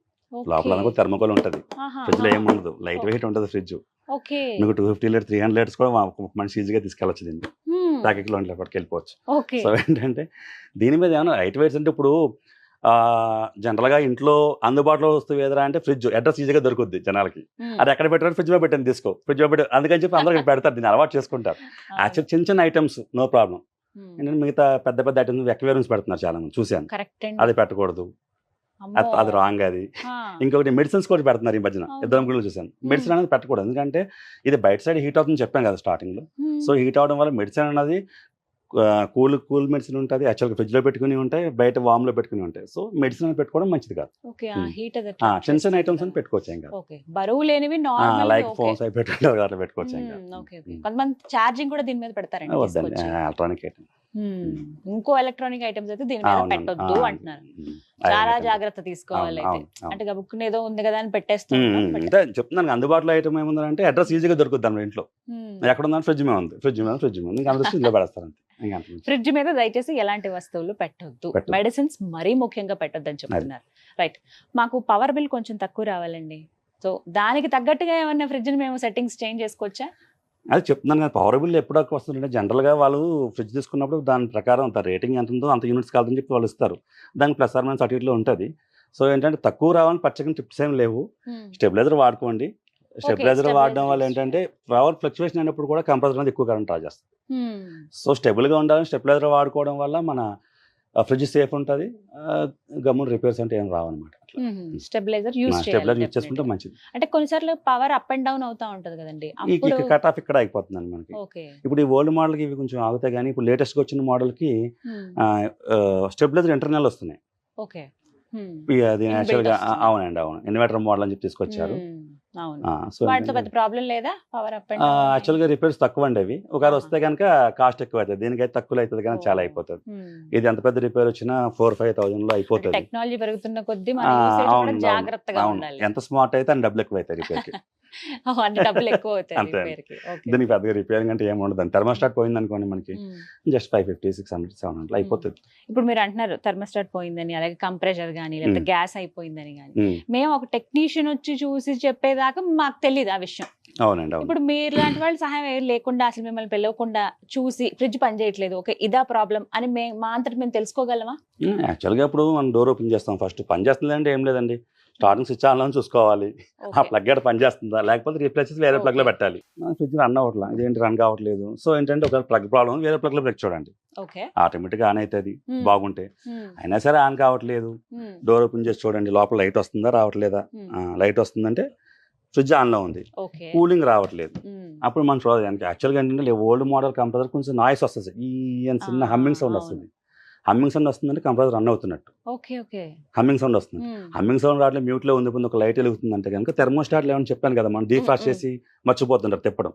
లోపల కూడా థెర్మాకోల్ ఉంటుంది, ఫ్రిడ్జ్ లో ఏముండదు, లైట్ వెయిట్ ఉంటుంది ఫ్రిడ్జ్. మీకు 250 లీటర్ 300 లీటర్స్ కూడా మనిషి ఈజీగా తీసుకెళ్ళచ్చు, దీన్ని ప్యాకెట్లో పట్టుకెళ్ళిపోవచ్చు. సో ఏంటంటే దీని మీద ఏమైనా లైట్ వెయిట్స్ అంటే ఇప్పుడు జనరల్గా ఇంట్లో అందుబాటులో వస్తువు ఏదైనా అంటే ఫ్రిడ్జ్ అడ్రస్ ఈజీగా దొరుకుద్ది జనాలకి. అది ఎక్కడ పెట్టారు? ఫ్రిడ్జ్ లో పెట్టండి, తీసుకో ఫ్రిడ్జ్ లో పెట్టి, అందుకని చెప్పి అందరూ పెడతారు, దీన్ని అలవాటు చేసుకుంటారు. యాక్చువల్ చిన్న చిన్న ఐటమ్స్ నో ప్రాబ్లం. ఏంటంటే మిగతా పెద్ద పెద్ద ఐటమ్స్ ఎక్వేరియమ్స్ పెడుతున్నారు చాలా మంది, చూశాను. అది పెట్టకూడదు, అది రాంగ్. అది ఇంకొకటి మెడిసిన్స్ కూడా పెడుతున్నారు ఈ మధ్యన, ఇద్దరు కూడా చూసాను. మెడిసిన్ అనేది పెట్టకూడదు, ఎందుకంటే ఇది బయట సైడ్ హీట్ అవుతుందని చెప్పాను కదా స్టార్టింగ్ లో. సో హీట్ అవడం వల్ల మెడిసిన్ అనేది కూల్ మెడిసిన్ ఉంటుంది, యాక్చువల్గా ఫ్రిడ్జ్ లో పెట్టుకుని ఉంటాయి, బయట వామ్ లో పెట్టుకుని ఉంటాయి. సో మెడిసిన్ అని పెట్టుకోవడం మంచిది కాదు. చిన్న చిన్న ఐటమ్స్ అని పెట్టుకోవచ్చు, ఏం కాదు. బరువు లేనివి లైక్ ఫోన్స్ అవి పెట్టుకుంటారు, అట్లా పెట్టుకోవచ్చు, ఏం కాదు. కొంతమంది ఛార్జింగ్ కూడా దీని మీద పెడతారండి. వద్దండి, ఎలక్ట్రానిక్ ఐటమ్. ఇంకో ఎలక్ట్రానిక్ ఐటమ్స్ అయితే దీని మీద పెట్టొద్దు అంటున్నారు. చాలా జాగ్రత్త తీసుకోవాలి. అంటే గబుక్కుని ఏదో ఉంది కదా అని పెట్టేస్తాం. చెప్తున్నాను, అందుబాటులో ఐటమ్ ఏముందంటే అడ్రస్ ఈజీగా దొరుకుతుంది మన ఇంట్లో. ఎక్కడ ఉందని ఫ్రిడ్జ్ మీద ఉంది, ఫ్రిడ్జ్ మీద ఇంకా ఇంట్లో పెడతారు. ఫ్రిడ్జ్ మీద దయచేసి ఎలాంటి వస్తువులు పెట్టొద్దు, మెడిసిన్స్ మరీ ముఖ్యంగా పెట్టొద్దు అని చెప్తున్నారు. రైట్. మాకు పవర్ బిల్ కొంచెం తక్కువ రావాలండి, సో దానికి తగ్గట్టుగా ఏమన్నా ఫ్రిడ్జ్ ని మేము సెట్టింగ్స్ చేంజ్ చేసుకోవచ్చా? అది చెప్తున్నాను కదా, పవర్ బిల్ ఎప్పుడు వస్తుందంటే జనరల్గా వాళ్ళు ఫ్రిడ్జ్ తీసుకున్నప్పుడు దాని ప్రకారం అంత రేటింగ్ ఎంత ఉందో అంత యూనిట్స్ కాదని చెప్పి వాళ్ళు ఇస్తారు. దానికి ప్లస్ ఆర్ మైనస్ అటు ఇట్లో ఉంటుంది. సో ఏంటంటే తక్కువ రావాలని పచ్చగా టిప్స్ ఏం లేవు. స్టెబిలైజర్ వాడుకోండి. స్టెబిలైజర్ వాడడం వల్ల ఏంటంటే పవర్ ఫ్లక్చువేషన్ అయినప్పుడు కూడా కంప్రెసర్ అనేది ఎక్కువ కరెంట్ డ్రా చేస్తుంది. సో స్టెబుల్గా ఉండాలని స్టెబిలైజర్ వాడుకోవడం వల్ల మన ఫ్రిడ్జ్ సేఫ్ ఉంటుంది, గమ్మున రిపేర్స్ అంటే ఏం రావన్నమాట. స్టెబిలైజర్ యూజ్ స్టెబిలైజర్ యూజ్ చేసుకుంటే మంచిది. అంటే కొన్నిసార్లు పవర్ అప్ అండ్ డౌన్ అవుతా ఉంటది కదండి, అప్పుడు కట్ ఆఫ్ ఇక్కడ అయిపోతుందండి మనకి. ఓకే ఇప్పుడు ఈ ఓల్డ్ మోడల్కి ఇవి కొంచెం ఆగుతాయి, కానీ ఇప్పుడు లేటెస్ట్గా వచ్చిన మోడల్కి స్టెబిలైజర్ ఇంటర్నల్ వస్తున్నాయి. ఓకే అది యాక్చువల్గా అవునండి, అవును ఇన్వర్టర్ మోడల్ అని చెప్పి తీసుకొచ్చారు. అవును, సో వాటితో పెద్ద ప్రాబ్లం లేదా పవర్ అప్ అండ్ యాక్చువల్గా రిపేర్స్ తక్కువ అండి అవి. ఒకవేళ వస్తే కనుక కాస్ట్ ఎక్కువ అవుతుంది, దీనికైతే తక్కువ అవుతుంది కానీ చాలా అయిపోతుంది. ఇది ఎంత పెద్ద రిపేర్ వచ్చినా 4,000-5,000 లో అయిపోతుంది. టెక్నాలజీ పెరుగుతున్న కొద్దీ మన usage కూడా జాగ్రత్తగా ఉండాలి. ఎంత స్మార్ట్ అయితే అని డబ్బులు ఎక్కువ అవుతాయి రిపేర్ కి. అంటే డబ్బులు ఎక్కువ అవుతాయి అంతే. రిపేర్ కి. ఓకే. దీనికి పెద్దగా రిపేరింగ్ అంటే ఏమి ఉండదు. థర్మోస్టాట్ పోయింది అనుకోండి మనకి జస్ట్ 550, 600, 700 అయిపోతుంది. ఇప్పుడు మీరు అంటున్నారు థర్మోస్టాట్ పోయిందని, అలాగే కంప్రెషర్ కానీ లేకపోతే గ్యాస్ అయిపోయిందని కానీ, మేము ఒక టెక్నీషియన్ వచ్చి చూసి చెప్పేదాకా మాకు తెలియదు ఆ విషయం. అవునండి, అవును. ఇప్పుడు మీరు లాంటి వాళ్ళు సహాయం ఏమీ లేకుండా అసలు మిమ్మల్ని పిలవకుండా చూసి ఫ్రిడ్జ్ పని చేయట్లేదు, ఓకే ఇదా ప్రాబ్లం అని మా అంతటి మేము తెలుసుకోగలమా? యాక్చువల్గా ఇప్పుడు మనం డోర్ ఓపెన్ చేస్తాం, ఫస్ట్ పని చేస్తుంది అంటే ఏం లేదండి, స్టార్టింగ్ స్విచ్ ఆన్లో చూసుకోవాలి, ఆ ప్లగ్ గడ పని చేస్తుందా లేకపోతే రీప్లేస్ చేసి వేరే ప్లగ్ లో పెట్టాలి. ఫ్రిడ్జ్ రన్ అవ్వట్లా, ఇదేంటి రన్ కావట్లేదు. సో ఏంటంటే ఒక ప్లగ్ ప్రాబ్లం వేరే ప్లగ్ లో పెట్టి చూడండి, ఆటోమేటిక్ ఆన్ అవుతుంది బాగుంటే. అయినా సరే ఆన్ కావట్లేదు, డోర్ ఓపెన్ చేసి చూడండి లోపల లైట్ వస్తుందా రావట్లేదా. లైట్ వస్తుందంటే ఫ్రిడ్జ్ ఆన్ లో ఉంది, కూలింగ్ రావట్లేదు. అప్పుడు మనం చూడాలి. యాక్చువల్గా ఏంటంటే ఓల్డ్ మోడల్ కంప్రెసర్ కొంచెం నాయిస్ వస్తుంది, ఈ చిన్న హమ్మింగ్ సౌండ్ వస్తుంది. హమ్మింగ్ సౌండ్ వస్తుందంటే కంప్రెసర్ రన్ అవుతున్నట్టు. హమ్మింగ్ సౌండ్ వస్తుంది. హమ్మింగ్ సౌండ్ రావట్లేదు, మ్యూట్ లో ఉంది, ఒక లైట్ వెలుగుతుంది అంటే కనుక థెర్మోస్టాట్ ఏమని చెప్పాను కదా, మనం డీఫ్రాస్ట్ చేసి మర్చిపోతుంటారు తిప్పడం.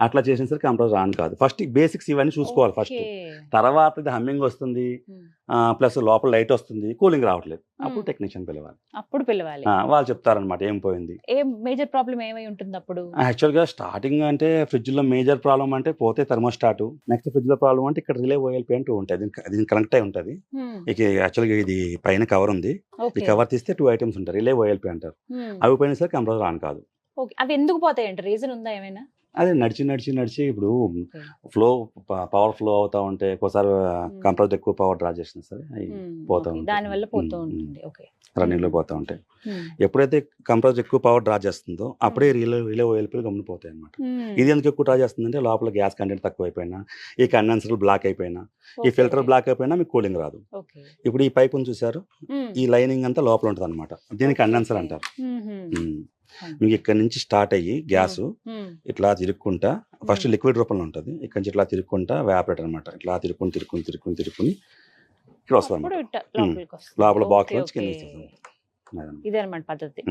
అట్లా చేసిన సరే కంప్రెసర్ ఆన్ కాదు. ఫస్ట్ బేసిక్స్ ఇవన్నీ చూసుకోవాలి ఫస్ట్. తర్వాత ఇది హమ్మింగ్ వస్తుంది ప్లస్ లోపల లైట్ వస్తుంది, కూలింగ్ రావట్లేదు, అప్పుడు టెక్నీషియన్ పిలవాలి. వాళ్ళు చెప్తారనమాట ఏం పోయింది, మేజర్ ప్రాబ్లం ఏమై ఉంటుంది అప్పుడు. యాక్చువల్ గా స్టార్టింగ్ అంటే ఫ్రిడ్జ్ లో మేజర్ ప్రాబ్లం అంటే పోతే థర్మోస్టాట్. నెక్స్ట్ ఫ్రిడ్జ్ లో ప్రాబ్లం అంటే ఇక్కడ రిలే ఓఎల్పి అంటూ ఉంటుంది, దీనికి కనెక్ట్ అయి ఉంటుంది. ఇక యాక్చువల్ గా ఇది పైన కవర్ ఉంది, ఈ కవర్ తీస్తే 2 ఐటమ్స్ ఉంటాయి, రిలే ఓఎల్పి అంటారు. అవి పోయినా సరే కంప్రెసర్ ఆన్ కాదు. అవి ఎందుకు పోతాయంటే రీజన్ ఉందా ఏమైనా? అదే నడిచి ఇప్పుడు ఫ్లో పవర్ ఫ్లో అవుతా ఉంటే ఒకసారి కంప్రెసర్ ఎక్కువ పవర్ డ్రా చేసినా సరే అవి పోతా ఉంటాయి, దానివల్ల పోతూ ఉంటుంది. రన్నింగ్ లో పోతా ఉంటాయి. ఎప్పుడైతే కంప్రెసర్ ఎక్కువ పవర్ డ్రా చేస్తుందో అప్పుడే రిలే ఓఎల్పీలు గమ్ముపోతాయి అనమాట. ఇది ఎందుకు ఎక్కువ డ్రా చేస్తుందంటే లోపల గ్యాస్ కంటెంట్ తక్కువ అయిపోయినా, ఈ కండెన్సర్ బ్లాక్ అయిపోయినా, ఈ ఫిల్టర్ బ్లాక్ అయిపోయినా మీకు కూలింగ్ రాదు. ఇప్పుడు ఈ పైప్ చూసారు, ఈ లైనింగ్ అంతా లోపల ఉంటుంది అనమాట, దీనికి కండెన్సర్ అంటారు. మీకు ఇక్కడ నుంచి స్టార్ట్ అయ్యి గ్యాస్ ఇట్లా తిరుక్కుంటా ఫస్ట్ లిక్విడ్ రూపంలో ఉంటుంది, ఇక్కడ నుంచి ఇట్లా తిరుక్కుంటా వ్యాపరేటర్ అనమాట, ఇట్లా తిరుక్కుని ఇక్కడ వస్తుంది లోపల బాక్స్ నుంచి కింద ఇదన్నమాట పద్ధతి.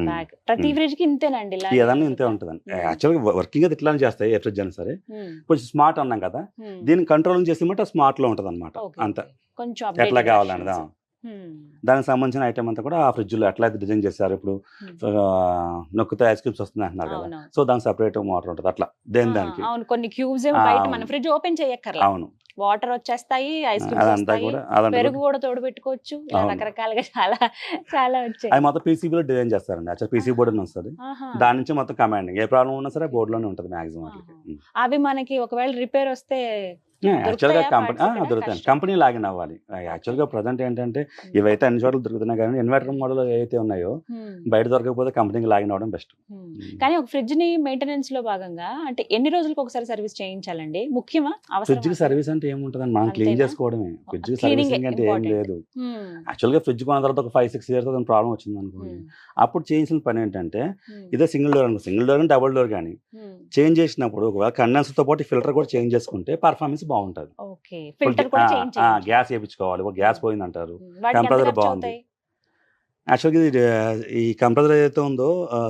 ప్రతి ఫ్రిడ్జ్ కి ఇంతేనండి, ఏదన్నా ఇంతే ఉంటుందండి. యాక్చువల్గా వర్కింగ్ అది ఇట్లానే చేస్తాయి ఏ ఫ్రిడ్జ్ అయినా సరే. కొంచెం స్మార్ట్ అన్నాం కదా, దీన్ని కంట్రోలింగ్ చేసేమంటే స్మార్ట్ లో ఉంటుంది అనమాట. అంత కొంచెం ఎట్లా కావాలన్నదా దానికి సంబంధించిన ఐటమ్ అంతా కూడా ఆ ఫ్రిడ్జ్ లో ఎట్లా డిజైన్ చేశారు. ఇప్పుడు నొక్కితే ఐస్ క్యూబ్స్ వస్తుంది అంటున్నారు కదా, సో దానికి సపరేట్ మోటార్ ఉంటుంది అట్లా దానికి. కొన్ని క్యూబ్స్ మన ఫ్రిడ్జ్ ఓపెన్ చేయక్కర్లేదు, అవును వాటర్ వచ్చేస్తాయి, ఐస్ క్యూబ్స్ పెరుగు కూడా తోడు పెట్టుకోవచ్చు, రకరకాలుగా చాలా చాలా వచ్చాయి. అది మొత్తం పీసీబీ లో డిజైన్ చేస్తారండి. యాక్చువల్ పీసీ బోర్డు వస్తుంది, దాని నుంచి మొత్తం కమాండింగ్ ఏ ప్రాబ్లం ఉన్నా సరే బోర్డు లోనే ఉంటుంది మాక్సిమం. అవి మనకి ఒకవేళ రిపేర్ వస్తే యాక్చువల్గా దొరుకుతాయి, కంపెనీ లాగిన్ అవ్వాలి. యాక్చువల్గా ప్రజెంట్ ఏంటంటే ఇవైతే అన్ని చోట్ల దొరుకుతున్నాయి, కానీ ఇన్వర్టర్ మోడల్ ఏవైతే ఉన్నాయో బయట దొరకకపోతే కంపెనీకి లాగిన్ అవ్వడం బెస్ట్. కానీ ఒక ఫ్రిడ్జ్ ని మెయింటెనెన్స్ లో భాగంగా అంటే ఎన్ని రోజులకు ఒకసారి సర్వీస్ చేయించాలండి? ముఖ్యమా? ఫ్రిడ్జ్ కి సర్వీస్ అంటే ఏముంటది, మనం క్లీన్ చేసుకోవడమే. ఫ్రిడ్జ్ సర్వీసింగ్ అంటే ఏం లేదు. యాక్చువల్గా ఫ్రిడ్జ్ కొన్న తర్వాత ఒక 5-6 ఇయర్స్ ప్రాబ్లం వచ్చింది అనుకోండి, అప్పుడు చేయించిన పని ఏంటంటే ఇదే సింగిల్ డోర్ అనుకో, సింగిల్ డోర్ డబుల్ డోర్ కానీ చేంజ్ చేసినప్పుడు ఒకవేళ కండెన్సర్ తో పాటు ఫిల్టర్ కూడా చేంజ్ చేసుకుంటే పర్ఫార్మెన్స్ బాగుంటది. గ్యాస్ వేయించుకోవాలి, గ్యాస్ పోయింది అంటారు, కంప్రెసర్ బాగుంది. యాక్చువల్గా ఈ కంప్రెసర్ ఏదైతే ఉందో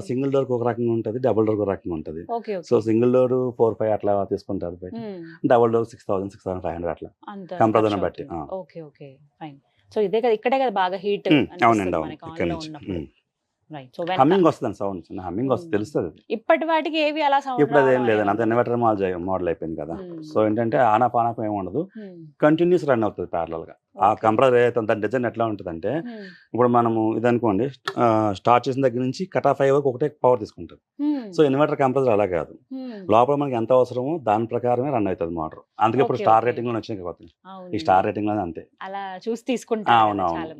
సింగిల్ డోర్ ఒక రకంగా ఉంటుంది, డబుల్ డోర్ ఒక రకంగా ఉంటుంది. సో సింగిల్ డోర్ 4-5 అట్లా తీసుకుంటారు, డబుల్ డోర్ 6,000-6,500 అట్లా కంప్రెసర్ బట్టి. సో ఇదే కదా, ఇక్కడే కదా బాగా హీట్. అవునండి, అవును ఇక్కడ నుంచి హమ్మింగ్ వస్తుంది, సౌండ్ చిన్న హమ్మింగ్ వస్తుంది, తెలుస్తుంది. ఇప్పటి వాటికి ఏవి అలా సౌండ్ ఇప్పుడు అదేం లేదండి, అంత ఇన్వర్టర్ మోడల్ అయిపోయింది కదా. సో ఏంటంటే ఆన్ ఆఫ్ ఏమి ఉండదు, కంటిన్యూస్ రన్ అవుతుంది ప్యారలల్ గా. ఆ కంప్రెసర్ ఏదైతే దాని డిజైన్ ఎట్లా ఉంటుందంటే ఇప్పుడు మనము ఇది అనుకోండి, స్టార్ట్ చేసిన దగ్గర నుంచి కట్ ఆఫ్ అయ్యే వరకు ఒకటే పవర్ తీసుకుంటుంది. సో ఇన్వర్టర్ కంప్రెసర్ అలా కాదు, లోపల మనకి ఎంత అవసరమో దాని ప్రకారమే రన్ అవుతుంది మోటార్. అందుకే ఇప్పుడు స్టార్ రేటింగ్ లో వచ్చినాయి కదా, ఈ స్టార్ రేటింగ్ లో అంతే. అవునవును,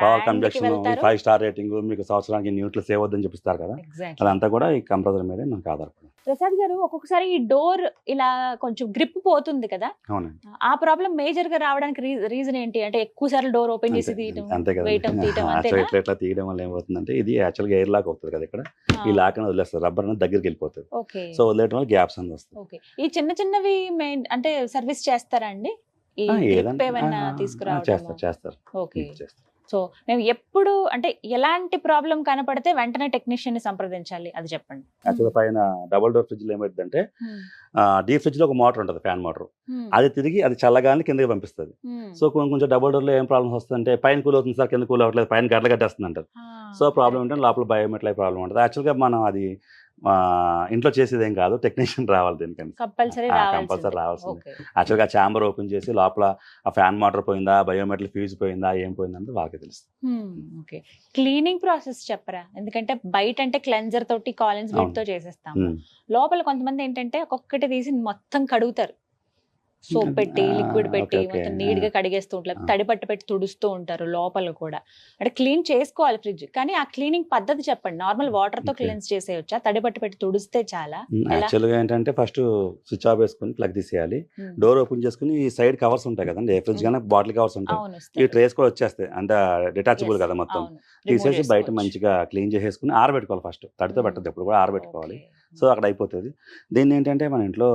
పవర్ కంజక్షన్ 5 స్టార్ రేటింగ్, మీకు సంవత్సరానికి న్యూట్రల్ సేవ్ అవుతుందని చూపిస్తారు కదా, అదంతా కూడా ఈ కంప్రెసర్ మీదే మనకు ఆధారపడి. ప్రసాద్ గారు ఒక్కొక్కసారి ఈ డోర్ ఇలా కొంచెం గ్రిప్ పోతుంది కదా, అవునండి. ఆ ప్రాబ్లం మేజర్ గా రావడానికి రీజన్ ఏంటి? అంటే ఎక్కువ సార్లు డోర్ ఓపెన్ చేసి తీయటం, అంతే కదా. వేయటం, తీయటం యాక్చువల్గా అంతేనా? ఇట్లా తీయడం వల్ల ఏమవుతుందంటే ఇది యాక్చువల్గా ఎయిర్ లాక్ అవుతుంది కదా ఇక్కడ, ఈ లాక్ అనేది వదిలేస్తారు, రబ్బర్ అనేది దగ్గరికి వెళ్ళిపోతుంది. ఓకే సో వదిలేయడం వల్ల గ్యాప్స్ అనేది వస్తాయి. ఓకే. ఈ చిన్న చిన్నవి అంటే సర్వీస్ చేస్తారా అండి? ఈ grip ఏదన్నా ఏమన్నా తీసుకురావటం? చేస్తారు. ఓకే. సో మేము ఎప్పుడు అంటే ఎలాంటి ప్రాబ్లం కనపడితే వెంటనే టెక్నీషియన్ ని సంప్రదించాలి అది చెప్పండి. యాక్చువల్గా పైన డబుల్ డోర్ ఫ్రిడ్జ్ లో ఏమైందంటే డీప్ ఫ్రిడ్జ్ లో ఒక మోటార్ ఉంటుంది, ఫ్యాన్ మోటార్. అది తిరిగి అది చల్లగాని కిందకి పంపిస్తుంది. సో కొంచెం డబుల్ డోర్ లో ఏం ప్రాబ్లమ్స్ వస్తుందంటే పైన కూల్ అవుతుంది సార్, కింద కూల్ అవ్వట్లేదు, పైన గడ్డలు కట్టేస్తుంది అంటారు. సో ప్రాబ్లం ఏంటంటే లోపల బయోమెట్రిక్ ప్రాబ్లం ఉంటుంది. యాక్చువల్గా మనం అది ఇంట్లో చేసేది ఏం కాదు, టెక్నీషియన్ రావాలి దీనికని, కంపల్సరీ రావాల్సింది. యాక్చువల్గా ఛాంబర్ ఓపెన్ చేసి లోపల ఆ ఫ్యాన్ మోటార్ పోయిందా, బయోమెట్రిక్ ఫ్యూజ్ పోయిందా, ఏం పోయిందంటే వాళ్ళకి తెలుస్తుంది. ఓకే. క్లీనింగ్ ప్రాసెస్ చెప్పరా? ఎందుకంటే బయట అంటే క్లెన్జర్ తోటి కాలిన్స్ బెడ్ తో చేసేస్తాం, లోపల కొంతమంది ఏంటంటే ఒక్కొక్కటి తీసి మొత్తం కడుగుతారు, సోప్ పెట్టి లిక్విడ్ పెట్టి మొత్తం నీట్ గా కడిగేస్తూ ఉంటారు, తడిపట్టు పెట్టి తుడుస్తూ ఉంటారు లోపల కూడా. అంటే క్లీన్ చేసుకోవాలి ఫ్రిడ్జ్, కానీ ఆ క్లీనింగ్ పద్ధతి చెప్పండి. నార్మల్ వాటర్ తో క్లీన్స్ చేసేయొచ్చా, తడిపట్టు పెట్టి తుడిస్తే చాలా? యాక్చువల్గా ఏంటంటే ఫస్ట్ స్విచ్ ఆఫ్ వేసుకుని ప్లగ్ తీసేయాలి, డోర్ ఓపెన్ చేసుకుని ఈ సైడ్ కవర్స్ ఉంటాయి కదండి, ఏ ఫ్రిడ్జ్ కానీ బాటిల్ కవర్స్ ఉంటాయి, ఈ ట్రేస్ కూడా వచ్చేస్తాయి, అంటే డిటాచబుల్ కదా మొత్తం, తీసేసి బయట మంచిగా క్లీన్ చేసేసుకుని ఆరబెట్టుకోవాలి. ఫస్ట్ తడితో పెట్టద్దు, ఎప్పుడు కూడా ఆరబెట్టుకోవాలి. సో అక్కడ అయిపోతుంది. దీన్ని ఏంటంటే మన ఇంట్లో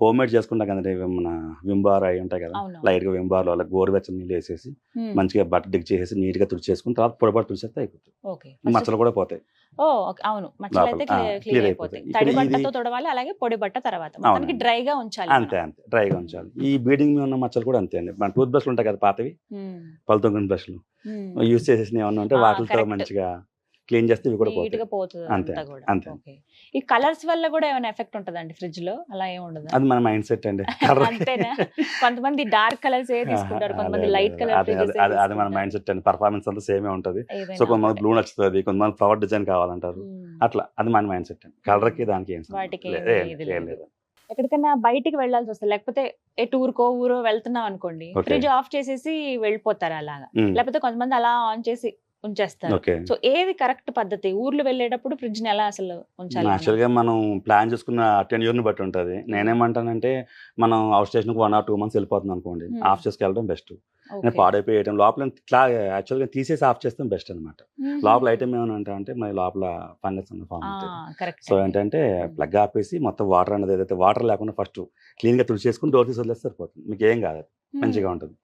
హోమ్ మేడ్ చేసుకుంటాం కదండి, మన వింబార్ అవి ఉంటాయి కదా, లైట్ గా వింబార్లో అలా గోరువెచ్చని నీళ్ళు వేసేసి మంచిగా బట్ట డిగ్ చేసేసి నీట్ గా తుడిచేసుకుని తర్వాత పొడబడి తుడిచేస్తే అయిపోతుంది, మచ్చలు కూడా పోతాయి. అవును, మచ్చలు అయితే క్లియర్ అయిపోతాయి. తడి బట్టతో తొడవాలి, అలాగే పొడి బట్ట తర్వాత మొత్తానికి డ్రైగా ఉంచాలి. అంతే డ్రైగా ఉంచాలి. ఈ బీడింగ్ మీద ఉన్న మచ్చలు కూడా అంతే అండి. మన టూత్ బ్రష్లు ఉంటాయి కదా పాతవి, పళ్ళతొంగిన బ్రష్లు యూజ్ చేసేసి ఏమన్నా ఉంటే వాటితో మంచిగా క్లీన్ చేస్తే ఇవి కూడా పోతుంది. అంతే అంతే. ఈ కలర్స్ వల్ల కూడా ఏమైనా ఎఫెక్ట్ ఉంటదండి ఫ్రిడ్జ్ లో? అలా ఏమి ఉండదు, అది మన మైండ్ సెట్ అండి. అంతేనా? కొంతమంది డార్క్ కలర్స్ ఏ తీసుకుంటారు, కొంతమంది లైట్ కలర్. అది మన మైండ్ సెట్ అండి. పర్ఫార్మెన్స్ అంతా సేమే ఉంటది. సో కొంతమంది బ్లూ నచ్చుతుంది, కొంతమంది ఫ్లవర్ డిజైన్ కావాలంటారు, అట్లా అది మన మైండ్ సెట్ అండి. కలర్ కి దానికి ఏం లేదు. ఎక్కడికైనా బయటికి వెళ్ళాల్సి వస్తుంది, లేకపోతే ఏ టూర్ కో ఊరో వెళ్తున్నాం అనుకోండి, ఫ్రిడ్జ్ ఆఫ్ చేసేసి వెళ్ళిపోతారు అలాగా, లేకపోతే కొంతమంది అలా ఆన్ చేసి ఉంచేస్తారు. సో ఏది కరెక్ట్ పద్ధతి? ఊర్లు వెళ్ళేటప్పుడు ఫ్రిడ్జ్ ని ఎలా అసలు ఉంచాలి? యాక్చువల్ గా మనం ప్లాన్ చేసుకున్న టెన్యూర్ ని బట్టి ఉంటది. నేనేమంటానంటే మనం అవుట్ స్టేషన్ కు 1 or 2 months వెళ్ళిపోతుంది అనుకోండి, ఆఫ్ చేసుకెళ్ళడం బెస్ట్. పాడైపోయడం లోపల యాక్చువల్ గా తీసేసి ఆఫ్ చేస్తే బెస్ట్ అనమాట. లోపల ఐటమ్ ఏమైనా అంటే మన లోపల ఫంగస్ అన్న ఫామ్ ఉంటుంది. సో ఏంటంటే ప్లగ్ ఆపేసి మొత్తం వాటర్ అనేది ఏదైతే వాటర్ లేకుండా ఫస్ట్ క్లీన్ గా తుడిచేసుకుని డోర్ తీసి వదిలేస్తే సరిపోతుంది, మీకు ఏం కాదు, మంచిగా ఉంటుంది.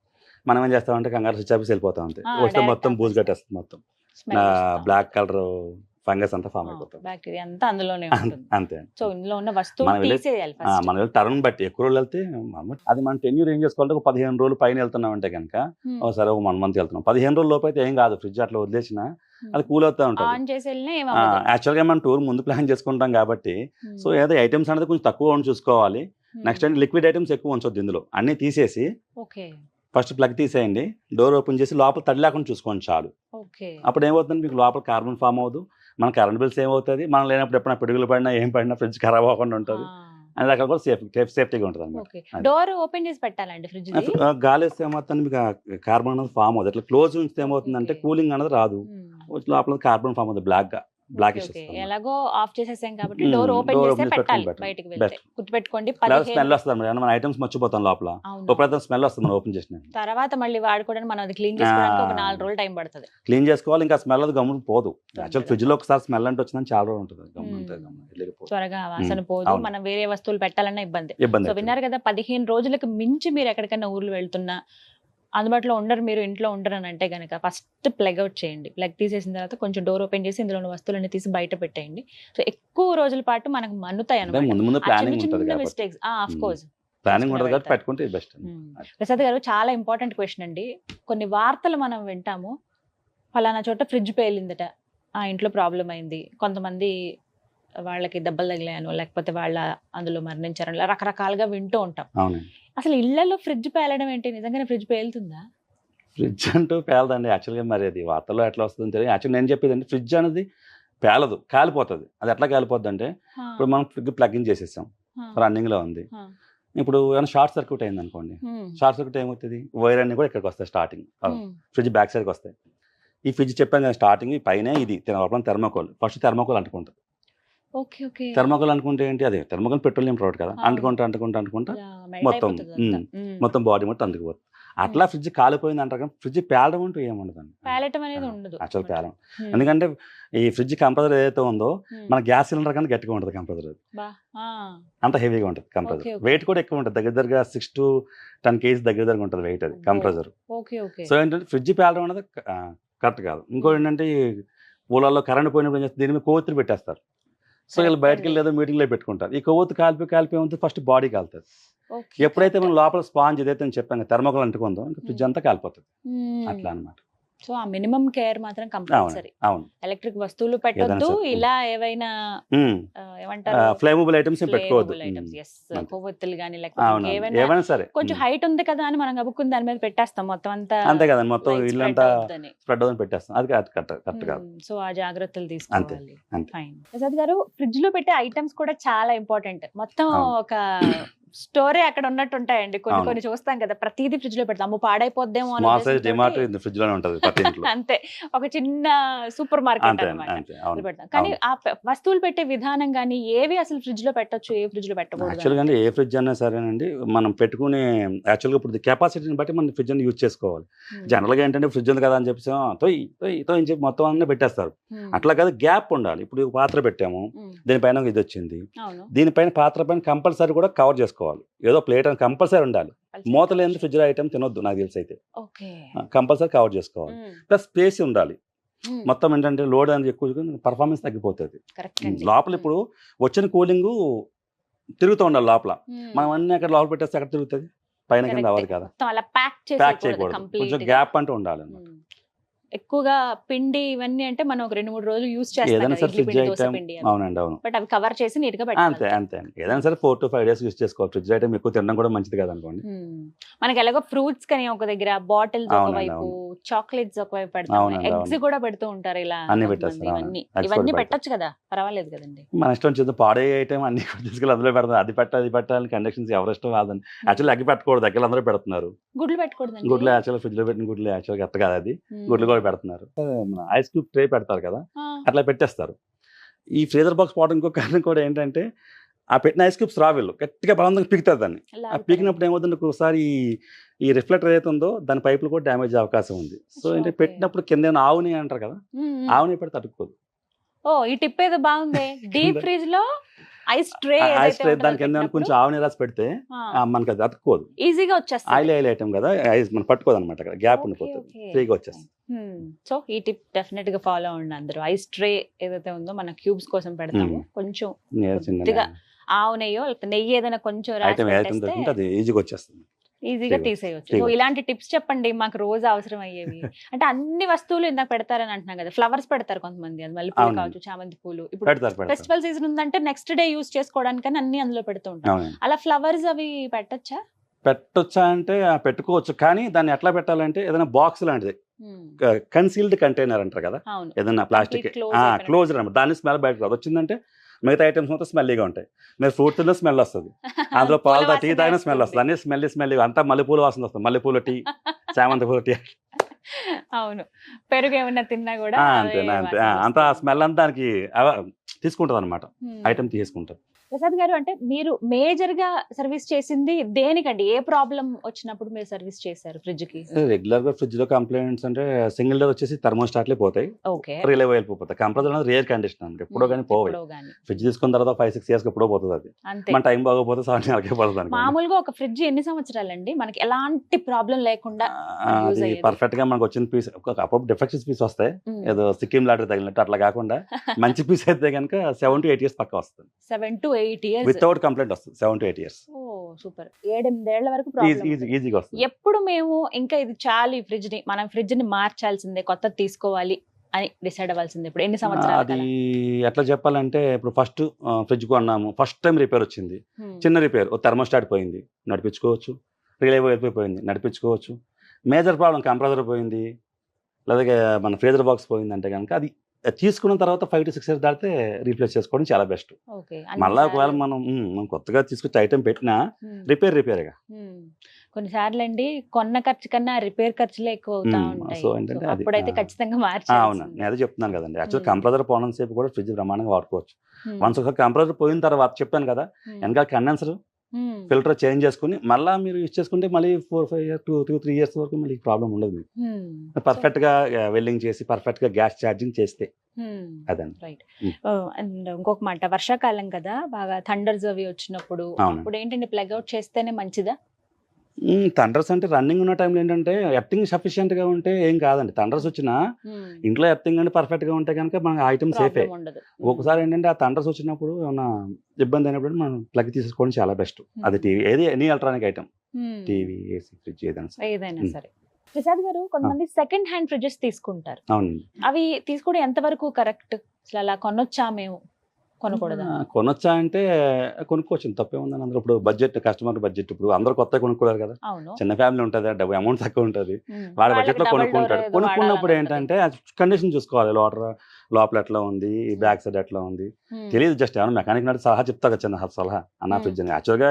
మనం ఏం చేస్తామంటే కంగారు స్విచ్ ఆఫీస్ వెళ్ళిపోతాం, అంతే వస్తే మొత్తం బూజు కట్టేస్తుంది, మొత్తం బ్లాక్ కలర్ ఫంగస్ అంతా ఫామ్ అయిపోతుంది, బ్యాక్టీరియా అంతా అందులోనే ఉంటుంది. అంతే. సో ఇందులో ఉన్న వస్తువులు తీసేయాలి ఫస్ట్. మనం టర్న్ బట్టి ఎక్కువ రోజులు వెళ్తే అది మన టెన్యూర్ ఏం చేసుకోవాలంటే 15 రోజులు పైన వెళ్తున్నాం అంటే కనుక సరే 1 month వెళ్తున్నాం, 15 రోజుల లోపు అయితే ఏం కాదు, ఫ్రిడ్జ్ అట్లా వదిలేసిన అది కూల్ అవుతా ఉంటుంది. యాక్చువల్ గా మనం టూర్ ముందు ప్లాన్ చేసుకుంటాం కాబట్టి సో ఏదో ఐటమ్స్ అనేది కొంచెం తక్కువ చూసుకోవాలి. నెక్స్ట్ అంటే లిక్విడ్ ఐటమ్స్ ఎక్కువ ఉంచొద్దు, ఇందులో అన్ని తీసేసి ఫస్ట్ ప్లగ్ తీసేయండి, డోర్ ఓపెన్ చేసి లోపల తడి లేకుండా చూసుకోండి చాలు. అప్పుడు ఏమవుతుంది, మీకు లోపల కార్బన్ ఫామ్ అవ్వదు, మన కరెంట్ బిల్స్ ఏమవుతుంది, మనం లేనప్పుడు ఎప్పుడైనా పిడుగులు పడినా ఏం పడినా ఫ్రిడ్జ్ ఖరాబ్ అవ్వకుండా ఉంటుంది, అన్ని రకాల కూడా సేఫ్టీగా ఉంటుంది అనమాట. డోర్ ఓపెన్ చేసి పెట్టాలండి ఫ్రిడ్జ్. గాలి వేస్తే ఏమవుతుంది, మీకు కార్బన్ అనేది ఫామ్ అవుతుంది. అట్లా క్లోజ్ ఉంచితే ఏమవుతుందంటే కూలింగ్ అనేది రాదు, లోపల కార్బన్ ఫామ్ అవుతుంది, బ్లాకిష్. ఎలాగో ఆఫ్ చేసేసాం కాబట్టి డోర్ ఓపెన్ చేసి పెట్టాలి, బయటికి వెళ్తే గుర్తుపెట్టుకోండి. స్మెల్ వస్తుంది, మన ఐటమ్స్ మర్చిపోతాం లోపల, ఎప్పుడైతే స్మెల్ వస్తుంది మనం ఓపెన్ చేసిన తర్వాత మళ్ళీ వాడుకోవడానికి మనం అది క్లీన్ చేసుకోవడానికి ఒక 4 రోజులు టైం పడుతుంది. క్లీన్ చేసుకోవాలి, ఇంకా స్మెల్ అది గమ్మున పోదు. యాక్చువల్ ఫ్రిడ్జ్ లో ఒకసారి స్మెల్ అంటే వచ్చిందని చాలా రోజులు ఉంటుంది, త్వరగా వాసన పోదు, మనం వేరే వస్తువులు పెట్టాలన్నా ఇబ్బంది. సో విన్నారు కదా, 15 రోజులకు మించి మీరు ఎక్కడికైనా ఊర్లు వెళ్తున్నా అందుబాటులో ఉండరు, మీరు ఇంట్లో ఉండరు అని అంటే కనుక ఫస్ట్ ప్లగ్ అవుట్ చేయండి. ప్లగ్ తీసేసిన తర్వాత కొంచెం డోర్ ఓపెన్ చేసి ఇందులో ఉన్న వస్తువులన్నీ తీసి బయట పెట్టేయండి. సో ఎక్కువ రోజుల పాటు మనకు మన్నుతాయి అన్నమాట మిస్టేక్స్. ఆఫ్ కోర్స్ ప్రసాద్ గారు, చాలా ఇంపార్టెంట్ క్వశ్చన్ అండి. కొన్ని వార్తలు మనం వింటాము, ఫలానా చోట ఫ్రిడ్జ్ పేలిందట, ఆ ఇంట్లో ప్రాబ్లం అయింది, కొంతమంది వాళ్ళకి దెబ్బలు తగిలాయను, లేకపోతే వాళ్ళ అందులో మరణించారని రకరకాలుగా వింటూ ఉంటాం. అసలు ఇళ్లలో ఫ్రిడ్జ్ పేలడం ఏంటి? నిజంగానే ఫ్రిడ్జ్ పేలుతుందా? ఫ్రిడ్జ్ అంటూ పేలదండి. యాక్చువల్గా మరి అది వార్తల్లో ఎట్లా వస్తుందో తెలియదు. యాక్చువల్ నేను చెప్పేది అంటే ఫ్రిడ్జ్ అనేది పేలదు, కాలిపోతుంది. అది ఎట్లా కాలిపోద్ది అంటే, ఇప్పుడు మనం ఫ్రిడ్జ్ ప్లగ్ ఇన్ చేసేసాం, రన్నింగ్ లో ఉంది, ఇప్పుడు ఏమైనా షార్ట్ సర్క్యూట్ అయింది అనుకోండి, షార్ట్ సర్క్యూట్ ఏమవుతుంది, వైర్ అన్ని కూడా ఇక్కడికి వస్తాయి, స్టార్టింగ్ ఫ్రిడ్జ్ బ్యాక్ సైడ్కి వస్తాయి. ఈ ఫ్రిడ్జ్ చెప్పాను కదా స్టార్టింగ్ పైన ఇది థెర్మోకోల్, ఫస్ట్ థెర్మోకోల్ అంటుకుంటుంది, ఓకే ఓకే థర్మోకోల్ అనుకుంటే ఏంటి, అదే థర్మోకోల్ పెట్రోలియం ప్రోడక్ట్ కదా, అంటుకుంటా మొత్తం బాడీ మొత్తం అంటుకుపోతుంది. అట్లా ఫ్రిడ్జ్ కాలిపోయింది అంటారు కానీ ఫ్రిడ్జ్ పేలడం అంటూ ఏముండదండి. పేలటం అనేది ఉండదు యాక్చువల్ పేలం. ఎందుకంటే ఈ ఫ్రిడ్జ్ కంప్రెసర్ ఏదైతే ఉందో మన గ్యాస్ సిలిండర్ కన్నా గట్టిగా ఉంటుంది కంప్రెసర్. అంత హెవీగా ఉంటుంది కంప్రెసర్. వెయిట్ కూడా ఎక్కువ ఉంటుంది, దగ్గరగా 6 to 10 kgs దగ్గర ఉంటుంది వెయిట్ అది కంప్రెసర్. సో ఏంటంటే ఫ్రిడ్జ్ పేలడం అనేది కరెక్ట్ కాదు. ఇంకోటి ఏంటంటే ఊళ్ళల్లో కరెంట్ పోయినప్పుడు ఏం చేస్తారు, దీని మీద కొవ్వొత్తులు పెట్టేస్తారు. సో వీళ్ళు బయటకి వెళ్ళి ఏదో మీటింగ్లో పెట్టుకుంటారు. ఈ కొవ్వొత్తు కాలిపోయి ఉంటుంది, ఫస్ట్ బాడీ కాలుతుంది. ఎప్పుడైతే మనం లోపల స్పాంజ్ ఏదైతే చెప్పాను థర్మోకోల్ అంటుకుందో ఇంకా ఫ్రిడ్జ్ అంతా కాలిపోతుంది. అట్లా అనమాట. సో ఆ మినిమం కేర్ మాత్రం కంపల్సరీ. అవును, ఎలక్ట్రిక్ వస్తువులు పెట్టొద్దు, ఇలా ఏవైనా ఏమంటారు ఫ్లేమబుల్ ఐటమ్స్ పెట్టుకోవద్దు. కొవ్వొత్తులు కానీ లేకపోతే ఏమైనా సరే కొంచెం హైట్ ఉంది కదా అని మనం గబుక్కుని దాని మీద పెట్టేస్తాం మొత్తం అంతా. అంతే కదా, మొత్తం ఇల్లంతా స్ప్రెడ్ అవుతుంది పెట్టేస్తాం. అది కరెక్ట్ కాదు. సో ఆ జాగ్రత్తలు తీసుకోవాలి. ఫైన్. ప్రసాద్ గారు, ఫ్రిడ్జ్ లో పెట్టే ఐటమ్స్ కూడా చాలా ఇంపార్టెంట్. మొత్తం ఒక స్టోరీ అక్కడ ఉన్నట్టు ఉంటాయండి. కొన్ని చూస్తాం కదా, ప్రతిదీ ఫ్రిడ్జ్ లో పెడతాము, పాడైపోద్దేమో అంతే, ఒక చిన్న సూపర్ మార్కెట్ పెడతాం. కానీ ఆ వస్తువులు పెట్టే విధానం కానీ ఏవి అసలు ఫ్రిడ్జ్ లో పెట్టొచ్చు, ఏ ఫ్రిడ్జ్ లో పెట్టకూడదు? యాక్చువల్గా ఏ ఫ్రిడ్జ్ అన్నా సరేనండి, మనం పెట్టుకునే యాక్చువల్గా ఇప్పుడు కెపాసిటీని బట్టి మనం ఫ్రిడ్జ్ యూజ్ చేసుకోవాలి. జనరల్ గా ఏంటంటే ఫ్రిడ్జ్ ఉంది కదా అని చెప్పి అని చెప్పి మొత్తం అన్నీ పెట్టేస్తారు. అట్లా కాదు, గ్యాప్ ఉండాలి. ఇప్పుడు పాత్ర పెట్టాము, దీనిపైన ఇది వచ్చింది, దీనిపైన పాత్ర పైన కంపల్సరీ కూడా కవర్ చేసుకోవాలి. ఏదో ప్లేట్ అని కంపల్సరీ ఉండాలి. మూత లేని ఫ్రిడ్జ్ ఐటమ్ తినొద్దు నాకు తెలిసి అయితే. కంపల్సరీ కవర్ చేసుకోవాలి. ప్లస్ స్పేస్ ఉండాలి. మొత్తం ఏంటంటే లోడ్ అనేది ఎక్కువ పర్ఫార్మెన్స్ తగ్గిపోతుంది. లోపల ఇప్పుడు వచ్చిన కూలింగ్ తిరుగుతూ ఉండాలి లోపల. మనం అన్ని అక్కడ లోపల పెట్టేస్తే అక్కడ తిరుగుతుంది, పైన కింద అవ్వదు కదా. ప్యాక్ చేయకూడదు, కొంచెం గ్యాప్ అంటూ ఉండాలి. ఎక్కువగా పిండి ఇవన్నీ అంటే మనం ఒక 2-3 రోజులు యూజ్ చేస్తాం. అవునండి, అవును. బట్ అవి కవర్ చేసి నీట్ గా పెట్టాలి. అంతే ఏదైనా సరే 4 to 5 days యూజ్ చేసుకోవాలి. ఫ్రిడ్జ్ ఐటమ్ ఎక్కువ తినడం కూడా మంచిది కాదు అనుకోండి. మనకి ఎలాగో ఫ్రూట్స్ కానీ ఒక దగ్గర, బాటిల్స్ ఒకవైపు, చాక్లెట్స్ ఒకవైపు పెడతాం, ఎగ్స్ కూడా పెడుతూ ఉంటారు. ఇలా ఇవన్నీ పెట్టొచ్చు కదా, పర్వాలేదు కదండి. మన ఇష్టం చేద్దాం. పాడే ఐటమ్ అన్ని తీసుకెళ్ళి అందులో పెడతాం. అది పెట్టాలి కండిషన్స్ ఎవరి ఇష్టం కాదండి. యాక్చువల్లీ అగ్గి పెట్టకూడదు, అగ్గిలు అందరూ పెడుతున్నారు. గుడ్లు పెట్టకూడదు. గుడ్లు యాక్చువల్ ఫ్రిడ్జ్ లో పెట్టిన గుడ్లు యాక్చువల్ కరెక్ట్ కాదు. అది గుడ్లు కూడా పెడుతున్నారు. ఐస్ క్యూబ్ ట్రే పెడతారు కదా, అట్లా పెట్టేస్తారు. ఈ ఫ్రీజర్ బాక్స్ పోవడం ఇంకో కారణం కూడా ఏంటంటే, ఆ పెట్టిన ఐస్ క్యూబ్స్ రావిళ్ళు గట్టిగా బలంగా పీకుతారు దాన్ని. ఆ పీకినప్పుడు ఏమవుతుంది, ఒకసారి ఈ రిఫ్లెక్టర్ ఏదైతే ఉందో దాని పైపులు కూడా డ్యామేజ్ అవకాశం ఉంది. సో ఏంటంటే పెట్టినప్పుడు కింద ఏమైనా ఆవుని అంటారు కదా, ఆవుని పెడితే తట్టుకోదు. ఈ టిప్ ఏదో బాగుంది. డీప్ ఫ్రిడ్జ్ లో ఐస్ ట్రే దాని కింద కొంచెం ఆవుని రాసి పెడితే మనకి అది అతుక్కోదు, ఈజీగా వచ్చేస్తుంది. ఆయిల్ ఐటమ్ కదా, ఐస్ మనం పట్టుకోదు అనమాట, గ్యాప్ ఉండిపోతుంది, ఫ్రీగా వచ్చేస్తుంది. సో ఈ టిప్ డెఫినెట్ గా ఫాలో అవ్వండి అందరూ. ఐస్ ట్రే ఏదైతే ఉందో మన క్యూబ్స్ కోసం పెడతాము, కొంచెం ఆవు నెయ్యో నెయ్యి ఏదైనా కొంచెం అది ఈజీగా వచ్చేస్తుంది, ఈజీగా తీసేయచ్చు. సో ఇలాంటి టిప్స్ చెప్పండి, మాకు రోజు అవసరం అయ్యేవి. అంటే అన్ని వస్తువులు ఇందాక పెడతారని అంటున్నాం కదా, ఫ్లవర్స్ పెడతారు కొంతమంది, అది మల్లెపూలు కావచ్చు, చామంతి పూలు. ఇప్పుడు ఫెస్టివల్ సీజన్ ఉందంటే నెక్స్ట్ డే యూజ్ చేసుకోవడానికి అన్ని అందులో పెడుతూ ఉంటాం. అలా ఫ్లవర్స్ అవి పెట్టొచ్చా అంటే పెట్టుకోవచ్చు, కానీ దాన్ని ఎట్లా పెట్టాలంటే ఏదైనా బాక్స్ లాంటిది, కన్సీల్డ్ కంటైనర్ అంటారు కదా, ఏదైనా ప్లాస్టిక్ క్లోజ్డ్ అనమాట. దాన్ని స్మెల్ బయట రాదు. వచ్చిందంటే మిగతా ఐటమ్స్ మొత్తం స్మెల్లీగా ఉంటాయి. మీరు ఫ్రూట్ తిన్న స్మెల్ వస్తుంది, అందులో పాలు టీ తాగిన స్మెల్ వస్తుంది, అన్ని స్మెల్లీ అంతా మల్లెపూల వాసన వస్తుంది. మల్లెపూల టీ, చామంతి పూల టీ. అవును, పెరుగు ఏమన్నా తిన్నా కూడా అంతే అంతా స్మెల్ అంతా దానికి తీసుకుంటుంది అనమాట, ఐటమ్ తీసుకుంటుంది. ప్రసాద్ గారు, అంటే మీరు మేజర్ గా సర్వీస్ చేసింది దేనికండి? ఏ ప్రాబ్లం వచ్చినప్పుడు మీరు సర్వీస్ చేశారు ఫ్రిడ్జ్ కి? రెగ్యులర్ గా ఫ్రిడ్జ్ లో కంప్లైంట్స్ అంటే సింగిల్ డోర్ వచ్చేసి థర్మోస్టాట్లే పోతాయి, రిలే వెళ్ళిపోతాయి. కంప్రెసర్ అనేది రేర్ కండిషన్ అంటే ఎప్పుడో కానీ పోవాలి. ఫ్రిడ్జ్ తీసుకున్న తర్వాత 5-6 years ఎప్పుడో పోతుంది అది. మన టైం బాగోపోతే 7 years పోతుంది. మామూలుగా ఒక ఫ్రిడ్జ్ ఎన్ని సంవత్సరాలండి మనకి ఎలాంటి ప్రాబ్లం లేకుండా? అది పర్ఫెక్ట్ గా మనకు వచ్చిన పీస్, అప్పుడు డిఫెక్ట్స్ పీస్ వస్తాయి, ఏదో సిక్కిం లాటరీ తగిలినట్టు అట్లా కాకుండా మంచి పీస్ అయితే కనుక 7 to 8 years పక్క వస్తుంది. 7 to 8 years వితౌట్ కంప్లైంట్ వస్తుంది. 7 to 8 years. సూపర్. 7-8 ఏళ్ల వరకు ఈజీగా వస్తుంది. ఎప్పుడు మేము ఇంకా ఇది చాలు, ఈ ఫ్రిడ్జ్ ని మనం ఫ్రిడ్జ్ ని మార్చాల్సిందే, కొత్తది తీసుకోవాలి అని డిసైడ్ అవ్వాల్సిందే ఇప్పుడు ఎన్ని సంవత్సరాలు? అది ఎట్లా చెప్పాలంటే, ఇప్పుడు ఫస్ట్ ఫ్రిడ్జ్ కొన్నాము, ఫస్ట్ టైం రిపేర్ వచ్చింది, చిన్న రిపేర్, థర్మోస్టాట్ పోయింది, నడిపించుకోవచ్చు. రిలే వెళ్ళిపోయింది, నడిపించుకోవచ్చు. మేజర్ ప్రాబ్లం కంప్రెసర్ పోయింది, లేదా మన ఫ్రీజర్ బాక్స్ పోయింది అంటే కనుక అది తీసుకున్న తర్వాత 5 to 6 years దాటితే రీప్లేస్ చేసుకోవడం చాలా బెస్ట్. మళ్ళీ ఒకవేళ మనం కొత్తగా తీసుకొచ్చి ఐటమ్ పెట్టినా రిపేర్గా. కొన్నిసార్లు అండి కొన్న ఖర్చు కన్నా రిపేర్ ఖర్చులే ఎక్కువ అవుతా ఉంటాయి. సో ఏంటంటే So, అది అప్పుడైతే ఖచ్చితంగా అవును మార్చాల్సిందే. నేను అదే చెప్తున్నాను కదండి. Actual Hmm. కంప్రెసర్ పోవడం సేపు కూడా ఫ్రిడ్జ్ బ్రహ్మాండంగా వాడుకోవచ్చు. Hmm. వన్స్ ఒకసారి కంప్రెసర్ పోయిన తర్వాత చెప్పాను కదా, Hmm. వెనకాల కండెన్సర్ Hmm. ఫిల్టర్ చేంజ్ చేసుకుని మళ్ళీ మీరు యూజ్ చేసుకుంటే మళ్ళీ 4-5 ఇయర్స్ 2-3 ఇయర్స్ వరకు మళ్ళీ ప్రాబ్లం ఉండదు మీకు. Hmm. పర్ఫెక్ట్గా వెల్డింగ్ చేసి పర్ఫెక్ట్గా గ్యాస్ ఛార్జింగ్ చేస్తే Hmm. అదండి. రైట్. Hmm. అండ్ ఇంకొక మాట, వర్షాకాలం కదా, బాగా థండర్స్ అవి వచ్చినప్పుడు అవునండి. అప్పుడు ఏంటంటే ప్లగ్ అవుట్ చేస్తేనే మంచిదా? థండర్స్ అంటే రన్నింగ్ ఉన్న టైంలో ఏంటంటే ఎర్తింగ్ సఫిషియెంట్గా ఉంటే ఏం కాదండి. థండర్స్ వచ్చినా Hmm. ఇంట్లో ఎర్తింగ్ అంటే పర్ఫెక్ట్గా ఉంటే కనుక మన ఐటమ్ సేఫే. ప్రాబ్లం ఉండదు. ఒకసారి ఏంటంటే ఆ థండర్స్ వచ్చినప్పుడు ఏమన్నా ఇబ్బంది అయినప్పుడు మనం ప్లగ్ తీసుకోవడం చాలా బెస్ట్. అది టీవీ ఏది any electronic item, Hmm. TV, AC, fridge ఏదైనా సరే. ఏదైనా Hmm. సరే. ప్రసాద్ గారు, కొంతమంది సెకండ్ హ్యాండ్ ఫ్రిడ్జెస్ తీసుకుంటారు. అవునండి. అవి తీసుకోవడం ఎంతవరకు కరెక్ట్? అసలు అలా కొనొచ్చా, మేము కొనకూడదా? కొనొచ్చా అంటే కొనుక్కోవచ్చు, తప్పేముందని. అందరూ ఇప్పుడు బడ్జెట్, కస్టమర్ బడ్జెట్, ఇప్పుడు అందరూ కొత్తగా కొనుక్కోలేరు కదా. అవును. చిన్న ఫ్యామిలీ ఉంటుంది, డబ్బు అమౌంట్ తక్కువ ఉంటుంది, Hmm. వాడి వాళ్ళకి బడ్జెట్లో double కొనుక్కుంటాడు. door ఏదో కొనుక్కున్నప్పుడు వాడాలని ఏంటంటే కండిషన్ చూసుకోవాలి. లోపల ఎట్లా ఉంది, ఈ బ్యాక్ సైడ్ ఎట్లా ఉంది ఉంటుంది. తెలియదు. జస్ట్ ఏమైనా మెకానిక్ నాటి సలహా చెప్తా కదా, చిన్న సలహా అన్న ఫ్రిడ్జ్ అని. యాక్చువల్గా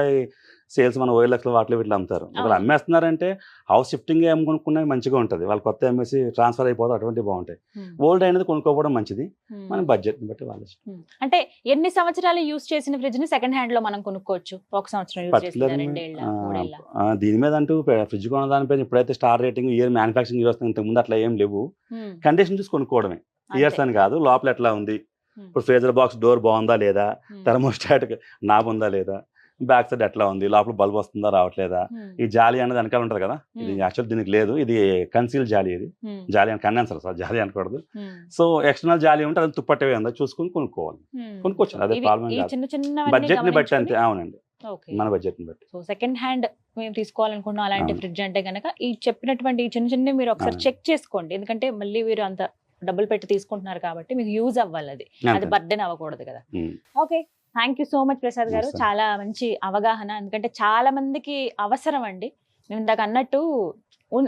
సేల్స్ మన OLX వాటిలో వీటిలో అమ్ముతారు. ఒకవేళ అవును. అమ్మేస్తున్నారంటే హౌస్ షిఫ్టింగ్ కొనుక్కున్నవి మంచిగా ఉంటుంది. వాళ్ళు కొత్త అమ్మేసి ట్రాన్స్ఫర్ అయిపోతారు, అటువంటివి బాగుంటాయి. Hmm. ఓల్డ్ అయినది కొనుక్కోవడం మంచిది, Hmm. మన బడ్జెట్ని బట్టి వాళ్ళ ఇష్టం. Hmm. అంటే ఎన్ని సంవత్సరాలు యూజ్ చేసిన ఫ్రిడ్జ్ ని సెకండ్ హ్యాండ్ లో మనం కొనుక్కోవచ్చు? ఒక సంవత్సరం యూజ్ చేసిన, పర్టికులర్ 2 ఏళ్ళ, 3 ఏళ్ళ? దీని మీద అంటూ ఫ్రిడ్జ్ కొన్న దానిపైన ఇప్పుడైతే star rating, year manufacturing year వస్తుంది, ఇంతకుముందు అట్లా ఏం లేవు. Hmm. కండిషన్ చూసి కొనుక్కోవడమే, ఇయర్స్ అంతే. అని కాదు. లోపల ఎట్లా ఉంది, Hmm. ఇప్పుడు ఫ్రీజర్ బాక్స్ డోర్ బాగుందా లేదా, Hmm. థర్మోస్టాట్ నాబ్ ఉందా లేదా, బ్యాక్ సైడ్ ఎట్లా ఉంది, లోపల బల్బ్ వస్తుందా రావట్లేదా, Hmm. ఈ జాలి అనేది వెనకాల ఉంటుంది కదా, ఇది Hmm. యాక్చువల్ దీనికి లేదు, ఇది కన్సీల్ జాలి. ఇది Hmm. జాలి అని కండెన్సర్, సార్ జాలి అనకూడదు. Hmm. సో ఎక్స్టర్నల్ జాలి ఉంటే అది తుప్పట్టవే ఉందా చూసుకుని కొనుక్కోవాలి. Hmm. కొనుక్కోవచ్చు, అదే ఇవి- ప్రాబ్లం ఈ కాదు. చిన్న చిన్న బడ్జెట్ని బట్టి అంతే. అవునండి, ఓకే. మన బడ్జెట్ని బట్టి. సో సెకండ్ హ్యాండ్ మేము తీసుకోవాలనుకున్నాం అలాంటి అవును. ఫ్రిడ్జ్ అంటే గనక ఈ చెప్పినటువంటి ఈ చిన్న చిన్న మీరు ఒకసారి అవును. చెక్ చేసుకోండి. ఎందుకంటే మళ్ళీ మీరు అంత డబ్బులు పెట్టి తీసుకుంటున్నారు కాబట్టి మీకు యూజ్ అవ్వాలి, అది అంతే. బర్డెన్ అవ్వకూడదు కదా. Um. Okay, thank you so much Prasad garu. Yes, sir. చాలా మంచి అవగాహన, ఎందుకంటే చాలా మందికి అవసరం అండి. మేము ఇందాక అన్నట్టు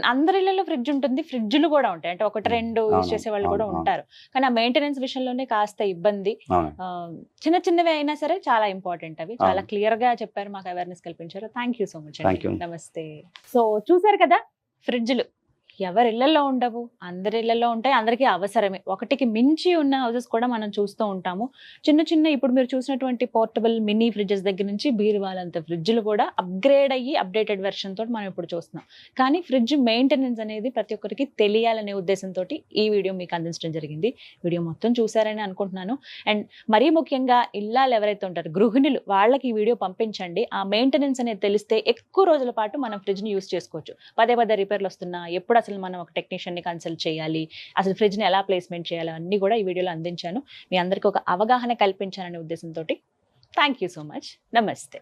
అందరి ఇళ్లలో ఫ్రిడ్జ్ ఉంటుంది, ఫ్రిడ్జ్లు కూడా ఉంటాయి, అంటే ఒకటి రెండు యూజ్ అవును, చేసే వాళ్ళు కూడా అవును, ఉంటారు. కానీ ఆ మెయింటెనెన్స్ విషయంలోనే కాస్త ఇబ్బంది. అవును. చిన్న చిన్నవి అయినా సరే చాలా ఇంపార్టెంట్. అవి చాలా అవును. క్లియర్ గా చెప్పారు, మాకు అవేర్నెస్ కల్పించారు. Thank you so much Thank అండి. you. నమస్తే. సో చూసారు కదా, ఫ్రిడ్జ్లు ఎవరి ఇళ్లలో ఉండవు, అందరి ఇళ్లలో ఉంటాయి, అందరికీ అవసరమే. ఒకటికి మించి ఉన్న హౌసెస్ కూడా మనం చూస్తూ ఉంటాము. చిన్న చిన్న ఇప్పుడు మీరు చూసినటువంటి పోర్టబుల్ మినీ ఫ్రిడ్జెస్ దగ్గర నుంచి బీరువాలంత ఫ్రిడ్జ్లు కూడా అప్గ్రేడ్ అయ్యి అప్డేటెడ్ వెర్షన్ తోటి మనం ఇప్పుడు చూస్తున్నాం. కానీ ఫ్రిడ్జ్ మెయింటెనెన్స్ అనేది ప్రతి ఒక్కరికి తెలియాలనే ఉద్దేశంతో ఈ వీడియో మీకు అందించడం జరిగింది. వీడియో మొత్తం చూసారని అనుకుంటున్నాను. అండ్ మరీ ముఖ్యంగా ఇల్లాలు ఎవరైతే ఉంటారో గృహిణులు, వాళ్ళకి ఈ వీడియో పంపించండి. ఆ మెయింటెనెన్స్ అనేది తెలిస్తే ఎక్కువ రోజుల పాటు మనం ఫ్రిడ్జ్ని యూస్ చేసుకోవచ్చు. పదే పదే రిపేర్లు వస్తున్నా, ఎప్పుడు అసలు మనం ఒక టెక్నీషియన్ని కన్సల్ట్ చేయాలి, అసలు ఫ్రిడ్జ్ని ఎలా ప్లేస్మెంట్ చేయాలి, అన్నీ కూడా ఈ వీడియోలో అందించాను. మీ అందరికీ ఒక అవగాహన కల్పించాలనే ఉద్దేశంతో థ్యాంక్ యూ సో మచ్. నమస్తే.